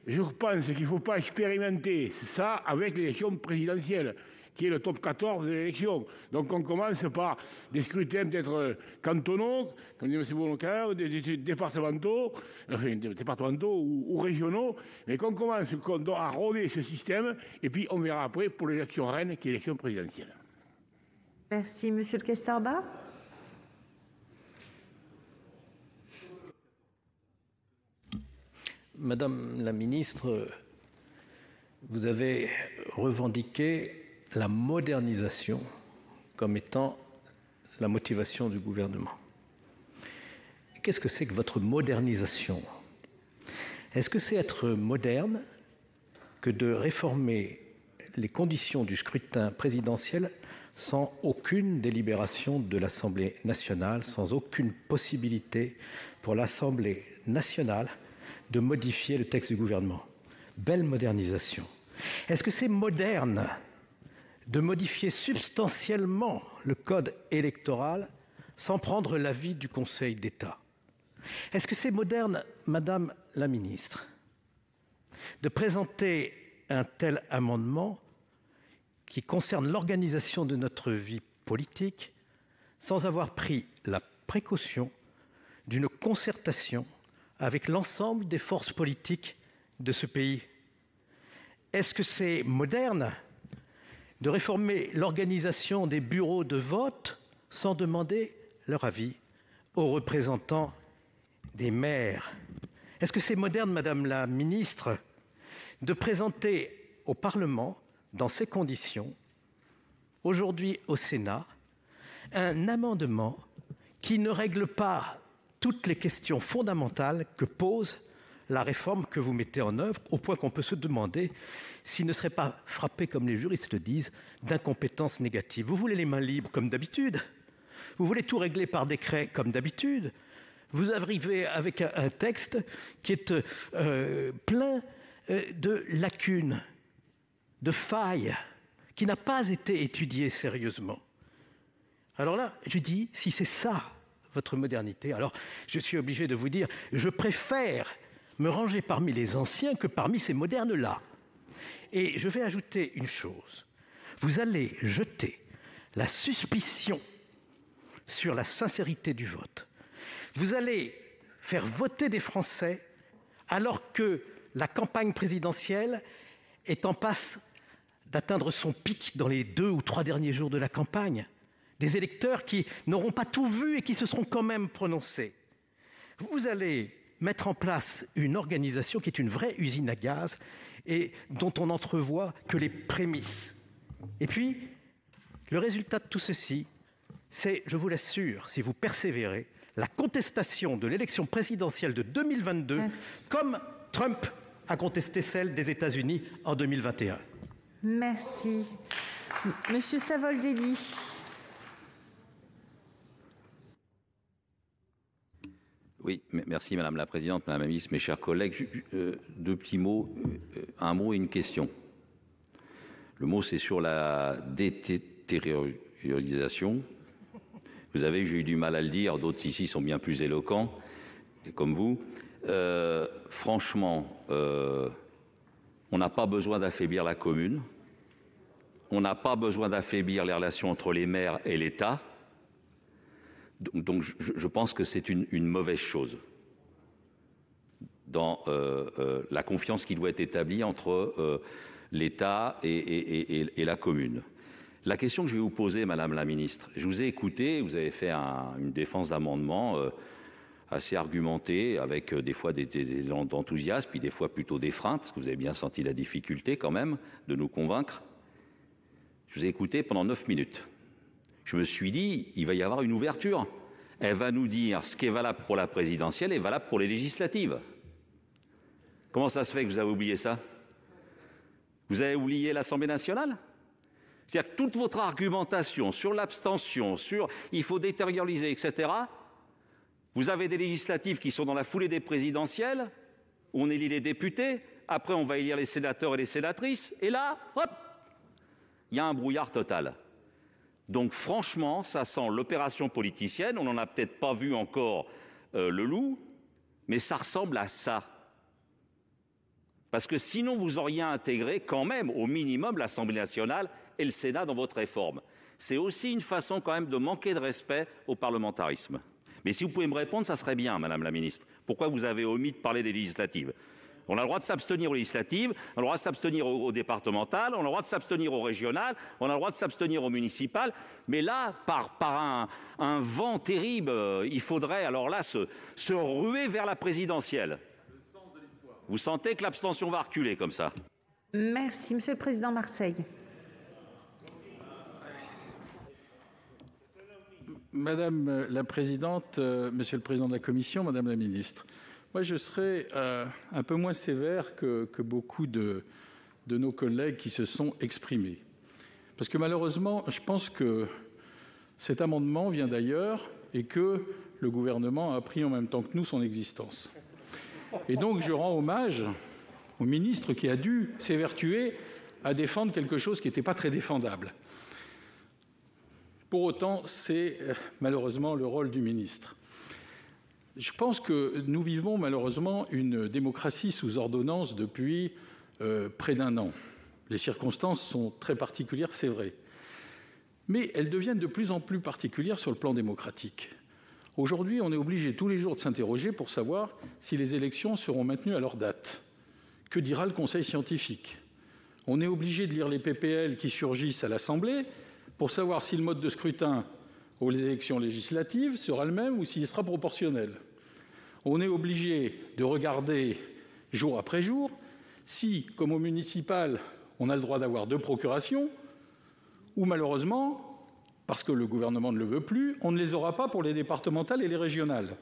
je pense qu'il ne faut pas expérimenter ça avec l'élection présidentielle, qui est le top 14 de l'élection. Donc on commence par des scrutins peut-être cantonaux, comme dit M. Bonnecar, des départementaux, enfin départementaux ou régionaux, mais qu'on commence à rôder ce système, et puis on verra après pour l'élection reine, qui est l'élection présidentielle. Merci. Monsieur le Castorba. Madame la ministre, vous avez revendiqué la modernisation comme étant la motivation du gouvernement. Qu'est-ce que c'est que votre modernisation ? Est-ce que c'est être moderne que de réformer les conditions du scrutin présidentiel sans aucune délibération de l'Assemblée nationale, sans aucune possibilité pour l'Assemblée nationale de modifier le texte du gouvernement? Belle modernisation. Est-ce que c'est moderne de modifier substantiellement le code électoral sans prendre l'avis du Conseil d'État? Est-ce que c'est moderne, Madame la Ministre, de présenter un tel amendement qui concerne l'organisation de notre vie politique sans avoir pris la précaution d'une concertation avec l'ensemble des forces politiques de ce pays? Est-ce que c'est moderne de réformer l'organisation des bureaux de vote sans demander leur avis aux représentants des maires? Est-ce que c'est moderne, Madame la Ministre, de présenter au Parlement, dans ces conditions, aujourd'hui au Sénat, un amendement qui ne règle pas toutes les questions fondamentales que pose la réforme que vous mettez en œuvre, au point qu'on peut se demander s'il ne serait pas frappé, comme les juristes le disent, d'incompétence négative. Vous voulez les mains libres, comme d'habitude. Vous voulez tout régler par décret, comme d'habitude. Vous arrivez avec un texte qui est plein de lacunes, de failles, qui n'a pas été étudié sérieusement. Alors là, je dis, si c'est ça, votre modernité, alors je suis obligé de vous dire, je préfère me ranger parmi les anciens que parmi ces modernes-là. Et je vais ajouter une chose. Vous allez jeter la suspicion sur la sincérité du vote. Vous allez faire voter des Français alors que la campagne présidentielle est en passe d'atteindre son pic dans les 2 ou 3 derniers jours de la campagne. Des électeurs qui n'auront pas tout vu et qui se seront quand même prononcés. Vous allez mettre en place une organisation qui est une vraie usine à gaz et dont on n'entrevoit que les prémices. Et puis, le résultat de tout ceci, c'est, je vous l'assure, si vous persévérez, la contestation de l'élection présidentielle de 2022, comme Trump a contesté celle des États-Unis en 2021. Merci. Monsieur Savoldelli. Oui, merci Madame la Présidente, Madame la Ministre, mes chers collègues. 2 petits mots, un mot et une question. Le mot, c'est sur la déterritorialisation. Vous avez, j'ai eu du mal à le dire, d'autres ici sont bien plus éloquents, comme vous. Franchement, on n'a pas besoin d'affaiblir la commune. On n'a pas besoin d'affaiblir les relations entre les maires et l'État. Donc je pense que c'est une mauvaise chose dans la confiance qui doit être établie entre l'État et la commune. La question que je vais vous poser, Madame la Ministre, je vous ai écouté, vous avez fait une défense d'amendement assez argumentée, avec des fois des élans d'enthousiasme, puis des fois plutôt des freins, parce que vous avez bien senti la difficulté quand même de nous convaincre. Je vous ai écouté pendant 9 minutes. Je me suis dit, il va y avoir une ouverture. Elle va nous dire ce qui est valable pour la présidentielle est valable pour les législatives. Comment ça se fait que vous avez oublié ça? Vous avez oublié l'Assemblée nationale? C'est-à-dire que toute votre argumentation sur l'abstention, sur il faut déterritorialiser, etc., vous avez des législatives qui sont dans la foulée des présidentielles, où on élit les députés, après on va élire les sénateurs et les sénatrices, et là, hop, il y a un brouillard total. Donc franchement, ça sent l'opération politicienne. On n'en a peut-être pas vu encore le loup, mais ça ressemble à ça. Parce que sinon, vous auriez intégré quand même, au minimum, l'Assemblée nationale et le Sénat dans votre réforme. C'est aussi une façon quand même de manquer de respect au parlementarisme. Mais si vous pouvez me répondre, ça serait bien, Madame la Ministre. Pourquoi vous avez omis de parler des législatives? On a le droit de s'abstenir aux législatives, on a le droit de s'abstenir aux départementales, on a le droit de s'abstenir aux régionales, on a le droit de s'abstenir aux municipales. Mais là, par un vent terrible, il faudrait alors là se ruer vers la présidentielle. Vous sentez que l'abstention va reculer comme ça? Merci. Monsieur le Président Marseille. Madame la Présidente, Monsieur le Président de la Commission, Madame la Ministre, moi je serai un peu moins sévère que beaucoup de nos collègues qui se sont exprimés. Parce que malheureusement, je pense que cet amendement vient d'ailleurs et que le gouvernement a appris en même temps que nous son existence. Et donc je rends hommage au ministre qui a dû s'évertuer à défendre quelque chose qui n'était pas très défendable. Pour autant, c'est malheureusement le rôle du ministre. Je pense que nous vivons malheureusement une démocratie sous ordonnance depuis près d'1 an. Les circonstances sont très particulières, c'est vrai. Mais elles deviennent de plus en plus particulières sur le plan démocratique. Aujourd'hui, on est obligé tous les jours de s'interroger pour savoir si les élections seront maintenues à leur date. Que dira le Conseil scientifique? On est obligé de lire les PPL qui surgissent à l'Assemblée pour savoir si le mode de scrutin aux élections législatives sera le même ou s'il sera proportionnel. On est obligé de regarder jour après jour si, comme au municipal, on a le droit d'avoir 2 procurations, ou malheureusement, parce que le gouvernement ne le veut plus, on ne les aura pas pour les départementales et les régionales.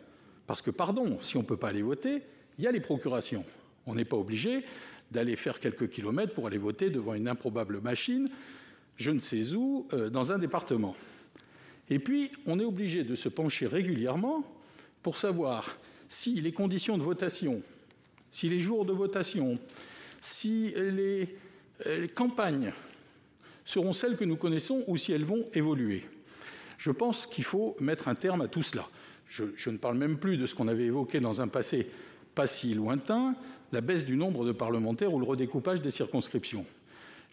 Parce que, pardon, si on ne peut pas aller voter, il y a les procurations. On n'est pas obligé d'aller faire quelques kilomètres pour aller voter devant une improbable machine, je ne sais où, dans un département. Et puis, on est obligé de se pencher régulièrement pour savoir si les conditions de votation, si les jours de votation, si les campagnes seront celles que nous connaissons ou si elles vont évoluer. Je pense qu'il faut mettre un terme à tout cela. Je ne parle même plus de ce qu'on avait évoqué dans un passé pas si lointain, la baisse du nombre de parlementaires ou le redécoupage des circonscriptions.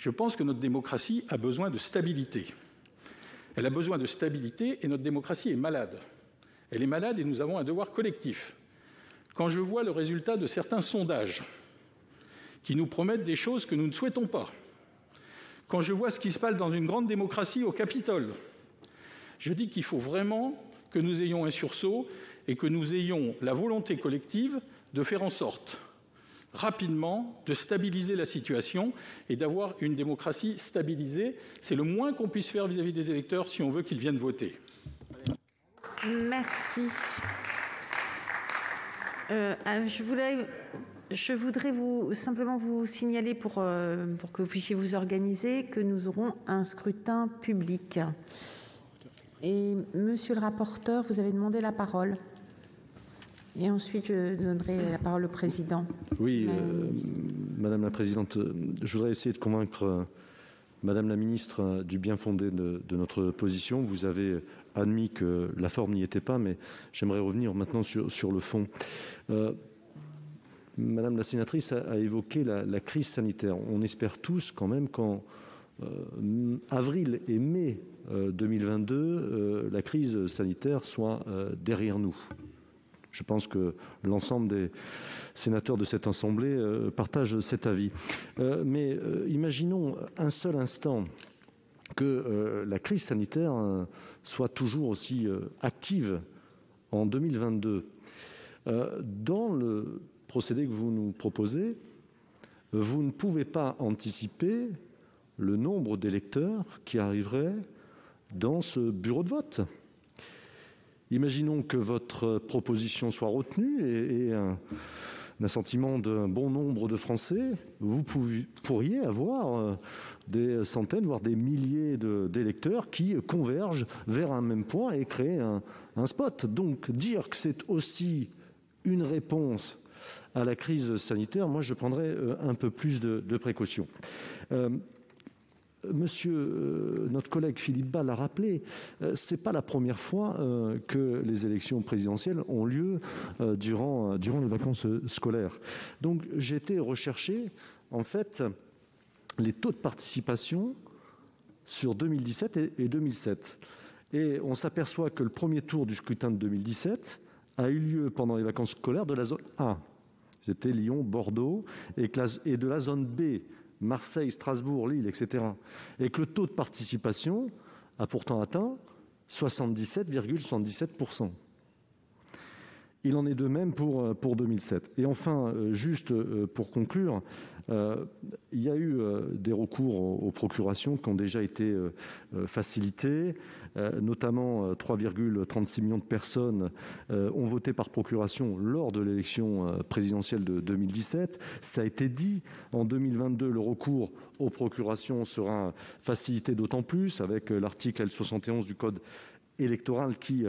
Je pense que notre démocratie a besoin de stabilité. Elle a besoin de stabilité et notre démocratie est malade. Elle est malade et nous avons un devoir collectif. Quand je vois le résultat de certains sondages qui nous promettent des choses que nous ne souhaitons pas, quand je vois ce qui se passe dans une grande démocratie au Capitole, je dis qu'il faut vraiment que nous ayons un sursaut et que nous ayons la volonté collective de faire en sorte rapidement de stabiliser la situation et d'avoir une démocratie stabilisée. C'est le moins qu'on puisse faire vis-à-vis des électeurs si on veut qu'ils viennent voter. Merci. Je voudrais simplement vous signaler pour que vous puissiez vous organiser que nous aurons un scrutin public. Et monsieur le rapporteur, vous avez demandé la parole. Et ensuite, je donnerai la parole au président. Oui, Madame la Présidente, je voudrais essayer de convaincre Madame la Ministre du bien fondé de notre position. Vous avez admis que la forme n'y était pas, mais j'aimerais revenir maintenant sur le fond. Madame la sénatrice a évoqué la crise sanitaire. On espère tous quand même qu'en avril et mai 2022, la crise sanitaire soit derrière nous. Je pense que l'ensemble des sénateurs de cette Assemblée partagent cet avis. Mais imaginons un seul instant que la crise sanitaire soit toujours aussi active en 2022. Dans le procédé que vous nous proposez, vous ne pouvez pas anticiper le nombre d'électeurs qui arriveraient dans ce bureau de vote. Imaginons que votre proposition soit retenue et un assentiment d'un bon nombre de Français, vous pourriez avoir des centaines, voire des milliers d'électeurs qui convergent vers un même point et créer un spot. Donc dire que c'est aussi une réponse à la crise sanitaire, moi je prendrais un peu plus de précautions. Notre collègue Philippe Bas l'a rappelé, ce n'est pas la première fois que les élections présidentielles ont lieu durant les vacances scolaires. Donc j'ai été rechercher en fait les taux de participation sur 2017 et 2007. Et on s'aperçoit que le premier tour du scrutin de 2017 a eu lieu pendant les vacances scolaires de la zone A. C'était Lyon, Bordeaux, et de la zone B, Marseille, Strasbourg, Lille, etc. Et que le taux de participation a pourtant atteint 77,77%. Il en est de même pour 2007. Et enfin, juste pour conclure, il y a eu des recours aux procurations qui ont déjà été facilités, notamment 3,36 millions de personnes ont voté par procuration lors de l'élection présidentielle de 2017. Ça a été dit, en 2022, le recours aux procurations sera facilité d'autant plus avec l'article L71 du Code électoral qui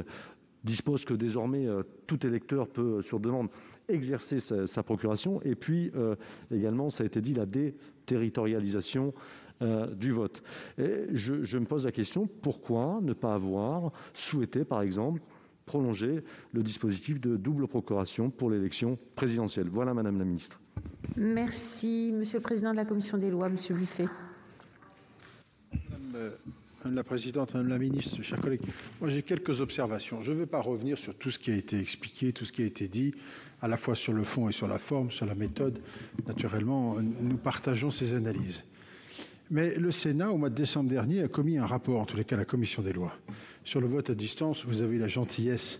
dispose que désormais tout électeur peut, sur demande, exercer sa procuration. Et puis également, ça a été dit, la déterritorialisation du vote. Et je me pose la question, pourquoi ne pas avoir souhaité, par exemple, prolonger le dispositif de double procuration pour l'élection présidentielle? Voilà, Madame la Ministre. Merci. Monsieur le Président de la Commission des lois, Monsieur Buffet. Madame la Présidente, Madame la Ministre, chers collègues, moi j'ai quelques observations. Je ne veux pas revenir sur tout ce qui a été expliqué, tout ce qui a été dit, à la fois sur le fond et sur la forme, sur la méthode. Naturellement, nous partageons ces analyses. Mais le Sénat, au mois de décembre dernier, a commis un rapport, en tous les cas la Commission des lois, sur le vote à distance. Vous avez eu la gentillesse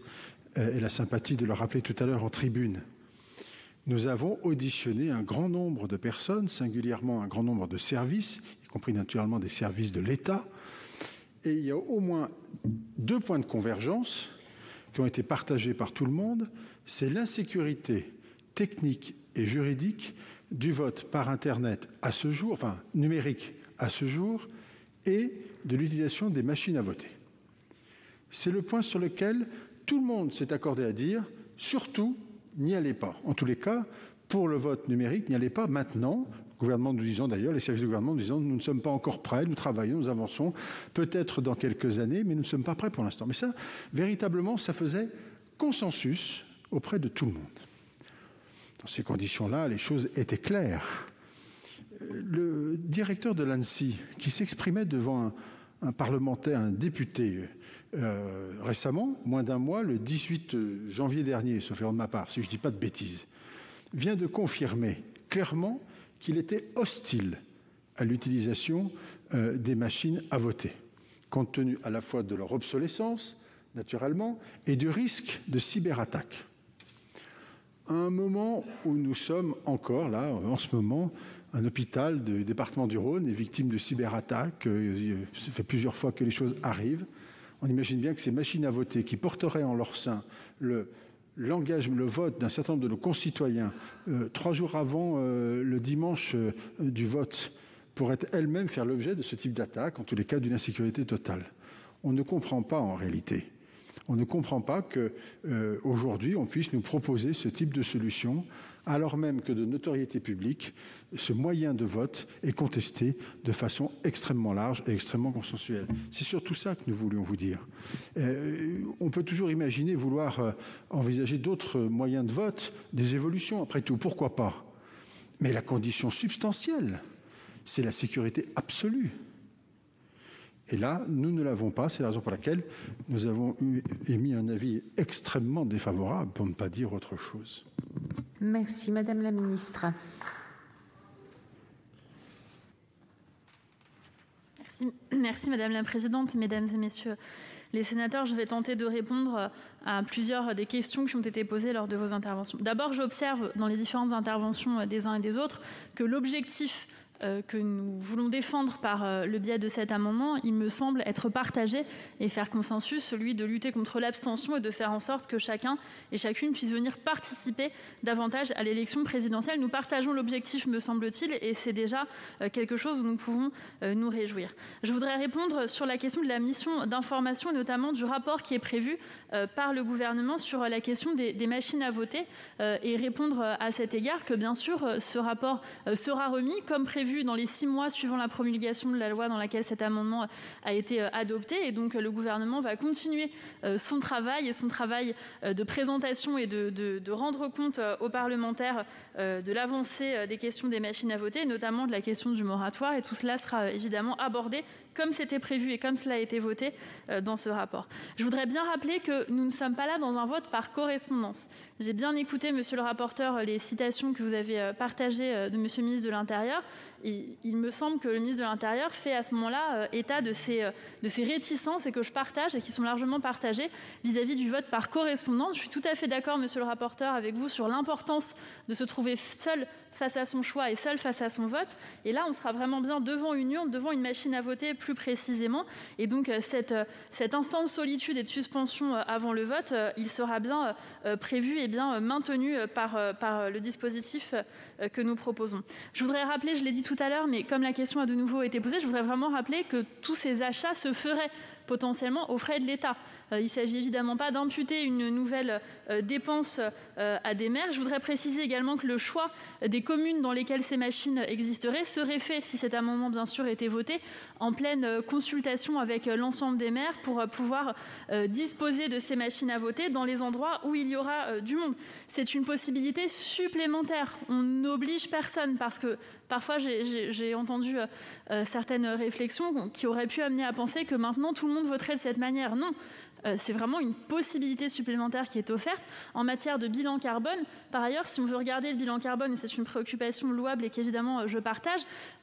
et la sympathie de le rappeler tout à l'heure en tribune. Nous avons auditionné un grand nombre de personnes, singulièrement un grand nombre de services, y compris naturellement des services de l'État. Et il y a au moins 2 points de convergence qui ont été partagés par tout le monde. C'est l'insécurité technique et juridique du vote par Internet à ce jour, enfin numérique à ce jour, et de l'utilisation des machines à voter. C'est le point sur lequel tout le monde s'est accordé à dire, surtout, n'y allez pas. En tous les cas, pour le vote numérique, n'y allez pas maintenant. Le gouvernement nous disant d'ailleurs, les services du gouvernement nous disant, nous ne sommes pas encore prêts, nous travaillons, nous avançons, peut-être dans quelques années, mais nous ne sommes pas prêts pour l'instant. Mais ça, véritablement, ça faisait consensus auprès de tout le monde. Dans ces conditions-là, les choses étaient claires. le directeur de l'ANSSI, qui s'exprimait devant un parlementaire, un député, récemment, moins d'un mois, le 18 janvier dernier, sauf erreur de ma part, si je ne dis pas de bêtises, vient de confirmer clairement qu'il était hostile à l'utilisation des machines à voter, compte tenu à la fois de leur obsolescence, naturellement, et du risque de cyberattaque. À un moment où nous sommes encore, là, en ce moment, un hôpital du département du Rhône est victime de cyberattaques. Ça fait plusieurs fois que les choses arrivent. On imagine bien que ces machines à voter qui porteraient en leur sein le vote d'un certain nombre de nos concitoyens 3 jours avant le dimanche du vote pourraient elles-mêmes faire l'objet de ce type d'attaque, en tous les cas d'une insécurité totale. On ne comprend pas en réalité. On ne comprend pas qu'aujourd'hui, on puisse nous proposer ce type de solution, alors même que de notoriété publique, ce moyen de vote est contesté de façon extrêmement large et extrêmement consensuelle. C'est surtout ça que nous voulions vous dire. On peut toujours imaginer vouloir envisager d'autres moyens de vote, des évolutions, après tout, pourquoi pas? Mais la condition substantielle, c'est la sécurité absolue. Et là, nous ne l'avons pas. C'est la raison pour laquelle nous avons émis un avis extrêmement défavorable, pour ne pas dire autre chose. Merci, Madame la Ministre. Merci, Madame la Présidente, Mesdames et Messieurs les sénateurs. Je vais tenter de répondre à plusieurs des questions qui ont été posées lors de vos interventions. D'abord, j'observe dans les différentes interventions des uns et des autres que l'objectif que nous voulons défendre par le biais de cet amendement, il me semble être partagé et faire consensus, celui de lutter contre l'abstention et de faire en sorte que chacun et chacune puisse venir participer davantage à l'élection présidentielle. Nous partageons l'objectif, me semble-t-il, et c'est déjà quelque chose où nous pouvons nous réjouir. Je voudrais répondre sur la question de la mission d'information et notamment du rapport qui est prévu par le gouvernement sur la question des machines à voter et répondre à cet égard que, bien sûr, ce rapport sera remis comme prévu dans les 6 mois suivant la promulgation de la loi dans laquelle cet amendement a été adopté. Et donc, le gouvernement va continuer son travail de présentation et de rendre compte aux parlementaires de l'avancée des questions des machines à voter, notamment de la question du moratoire. Et tout cela sera évidemment abordé comme c'était prévu et comme cela a été voté dans ce rapport. Je voudrais bien rappeler que nous ne sommes pas là dans un vote par correspondance. J'ai bien écouté, monsieur le rapporteur, les citations que vous avez partagées de monsieur le ministre de l'Intérieur. Il me semble que le ministre de l'Intérieur fait à ce moment-là état de ces réticences et que je partage et qui sont largement partagées vis-à-vis du vote par correspondance. Je suis tout à fait d'accord, monsieur le rapporteur, avec vous sur l'importance de se trouver seul face à son choix et seul face à son vote. Et là, on sera vraiment bien devant une urne, devant une machine à voter plus précisément. Et donc, cet instant de solitude et de suspension avant le vote, il sera bien prévu et bien maintenu par le dispositif que nous proposons. Je voudrais rappeler, je l'ai dit tout à l'heure, mais comme la question a de nouveau été posée, je voudrais vraiment rappeler que tous ces achats se feraient potentiellement aux frais de l'État. Il ne s'agit évidemment pas d'imputer une nouvelle dépense à des maires. Je voudrais préciser également que le choix des communes dans lesquelles ces machines existeraient serait fait, si cet amendement bien sûr était voté, en pleine consultation avec l'ensemble des maires pour pouvoir disposer de ces machines à voter dans les endroits où il y aura du monde. C'est une possibilité supplémentaire. On n'oblige personne parce que parfois j'ai entendu certaines réflexions qui auraient pu amener à penser que maintenant tout le monde voterait de cette manière. Non. C'est vraiment une possibilité supplémentaire qui est offerte en matière de bilan carbone. Par ailleurs, si on veut regarder le bilan carbone, et c'est une préoccupation louable et qu'évidemment je partage,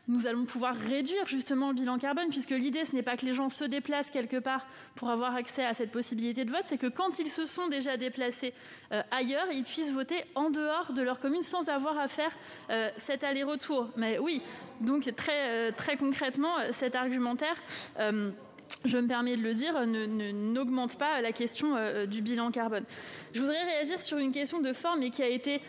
nous allons pouvoir réduire justement le bilan carbone, puisque l'idée, ce n'est pas que les gens se déplacent quelque part pour avoir accès à cette possibilité de vote, c'est que quand ils se sont déjà déplacés ailleurs, ils puissent voter en dehors de leur commune sans avoir à faire cet aller-retour. Mais oui, donc très concrètement, cet argumentaire... je me permets de le dire, n'augmente pas la question du bilan carbone. Je voudrais réagir sur une question de forme et qui a été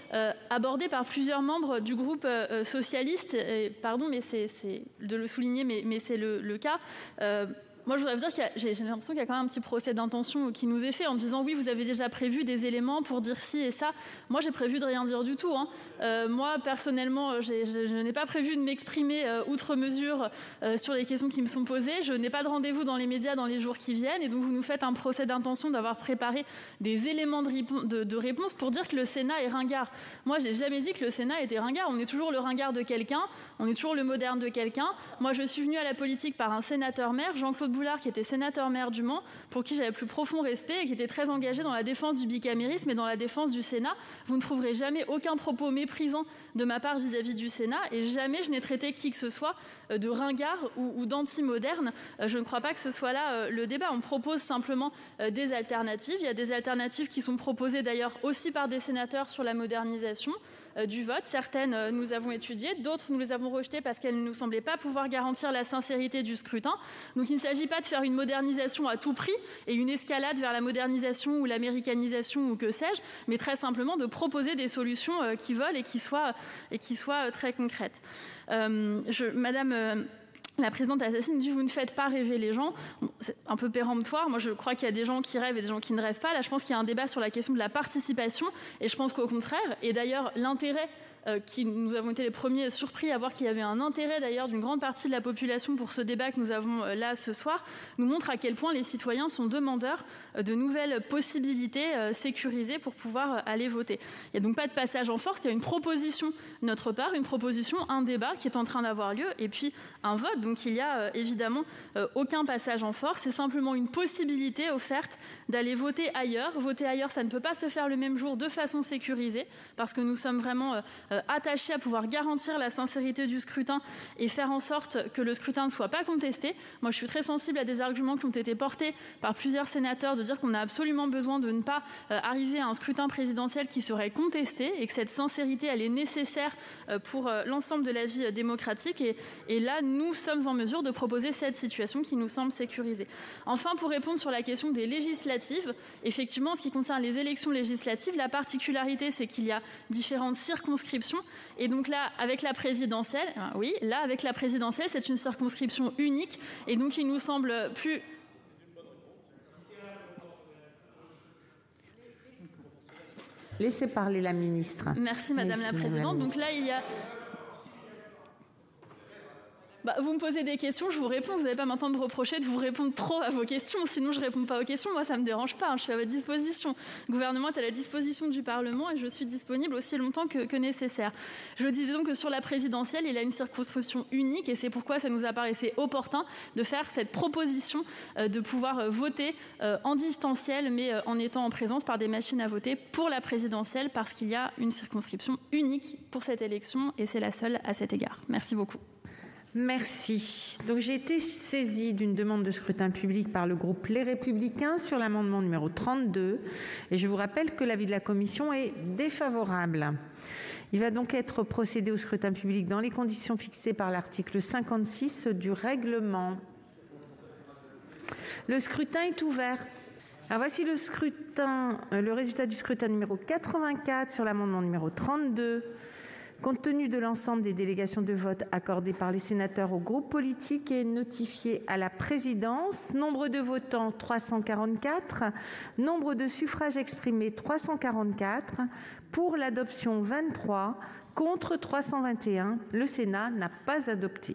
abordée par plusieurs membres du groupe socialiste. Pardon, mais c'est de le souligner, mais c'est le cas. Moi, je voudrais vous dire que j'ai l'impression qu'il y a quand même un petit procès d'intention qui nous est fait en disant oui, vous avez déjà prévu des éléments pour dire ci et ça. Moi, j'ai prévu de rien dire du tout. Moi, personnellement, je n'ai pas prévu de m'exprimer outre mesure sur les questions qui me sont posées. Je n'ai pas de rendez-vous dans les médias dans les jours qui viennent. Et donc, vous nous faites un procès d'intention d'avoir préparé des éléments de réponse pour dire que le Sénat est ringard. Moi, je n'ai jamais dit que le Sénat était ringard. On est toujours le ringard de quelqu'un. On est toujours le moderne de quelqu'un. Moi, je suis venue à la politique par un sénateur-maire, Jean-Claude Boulard, qui était sénateur-maire du Mans, pour qui j'avais le plus profond respect et qui était très engagé dans la défense du bicamérisme et dans la défense du Sénat. Vous ne trouverez jamais aucun propos méprisant de ma part vis-à-vis du Sénat et jamais je n'ai traité qui que ce soit de ringard ou d'anti-moderne. Je ne crois pas que ce soit là le débat. On propose simplement des alternatives. Il y a des alternatives qui sont proposées d'ailleurs aussi par des sénateurs sur la modernisation du vote. Certaines, nous avons étudiées, d'autres, nous les avons rejetées parce qu'elles ne nous semblaient pas pouvoir garantir la sincérité du scrutin. Donc il ne s'agit pas de faire une modernisation à tout prix et une escalade vers la modernisation ou l'américanisation ou que sais-je, mais très simplement de proposer des solutions qui volent et qui soient très concrètes. Madame la présidente Assassi dit « vous ne faites pas rêver les gens ». C'est un peu péremptoire. Moi, je crois qu'il y a des gens qui rêvent et des gens qui ne rêvent pas. Là, je pense qu'il y a un débat sur la question de la participation. Et je pense qu'au contraire, et d'ailleurs, l'intérêt nous avons été les premiers surpris à voir qu'il y avait un intérêt d'ailleurs d'une grande partie de la population pour ce débat que nous avons là ce soir, nous montre à quel point les citoyens sont demandeurs de nouvelles possibilités sécurisées pour pouvoir aller voter. Il n'y a donc pas de passage en force, il y a une proposition de notre part, un débat qui est en train d'avoir lieu et puis un vote. Donc il n'y a évidemment aucun passage en force, c'est simplement une possibilité offerte d'aller voter ailleurs. Voter ailleurs, ça ne peut pas se faire le même jour de façon sécurisée parce que nous sommes vraiment attachés à pouvoir garantir la sincérité du scrutin et faire en sorte que le scrutin ne soit pas contesté. Moi, je suis très sensible à des arguments qui ont été portés par plusieurs sénateurs de dire qu'on a absolument besoin de ne pas arriver à un scrutin présidentiel qui serait contesté et que cette sincérité, elle est nécessaire pour l'ensemble de la vie démocratique. Et là, nous sommes en mesure de proposer cette situation qui nous semble sécurisée. Enfin, pour répondre sur la question des législatives, effectivement, en ce qui concerne les élections législatives, la particularité, c'est qu'il y a différentes circonscriptions. Et donc là, avec la présidentielle, c'est une circonscription unique. Et donc, il nous semble plus... Laissez parler la ministre. Merci, Madame la Présidente. Donc là, il y a... vous me posez des questions, je vous réponds. Vous n'allez pas maintenant me reprocher de vous répondre trop à vos questions. Sinon, je ne réponds pas aux questions. Moi, ça ne me dérange pas. Je suis à votre disposition. Le gouvernement est à la disposition du Parlement et je suis disponible aussi longtemps que nécessaire. Je disais donc que sur la présidentielle, il y a une circonscription unique et c'est pourquoi ça nous apparaissait opportun de faire cette proposition de pouvoir voter en distanciel, mais en étant en présence par des machines à voter pour la présidentielle parce qu'il y a une circonscription unique pour cette élection et c'est la seule à cet égard. Merci beaucoup. Merci. Donc, j'ai été saisie d'une demande de scrutin public par le groupe Les Républicains sur l'amendement numéro 32. Et je vous rappelle que l'avis de la commission est défavorable. Il va donc être procédé au scrutin public dans les conditions fixées par l'article 56 du règlement. Le scrutin est ouvert. Alors voici le résultat du scrutin numéro 84 sur l'amendement numéro 32. Compte tenu de l'ensemble des délégations de vote accordées par les sénateurs aux groupes politiques et notifiées à la présidence, nombre de votants 344, nombre de suffrages exprimés 344, pour l'adoption 23, contre 321, le Sénat n'a pas adopté.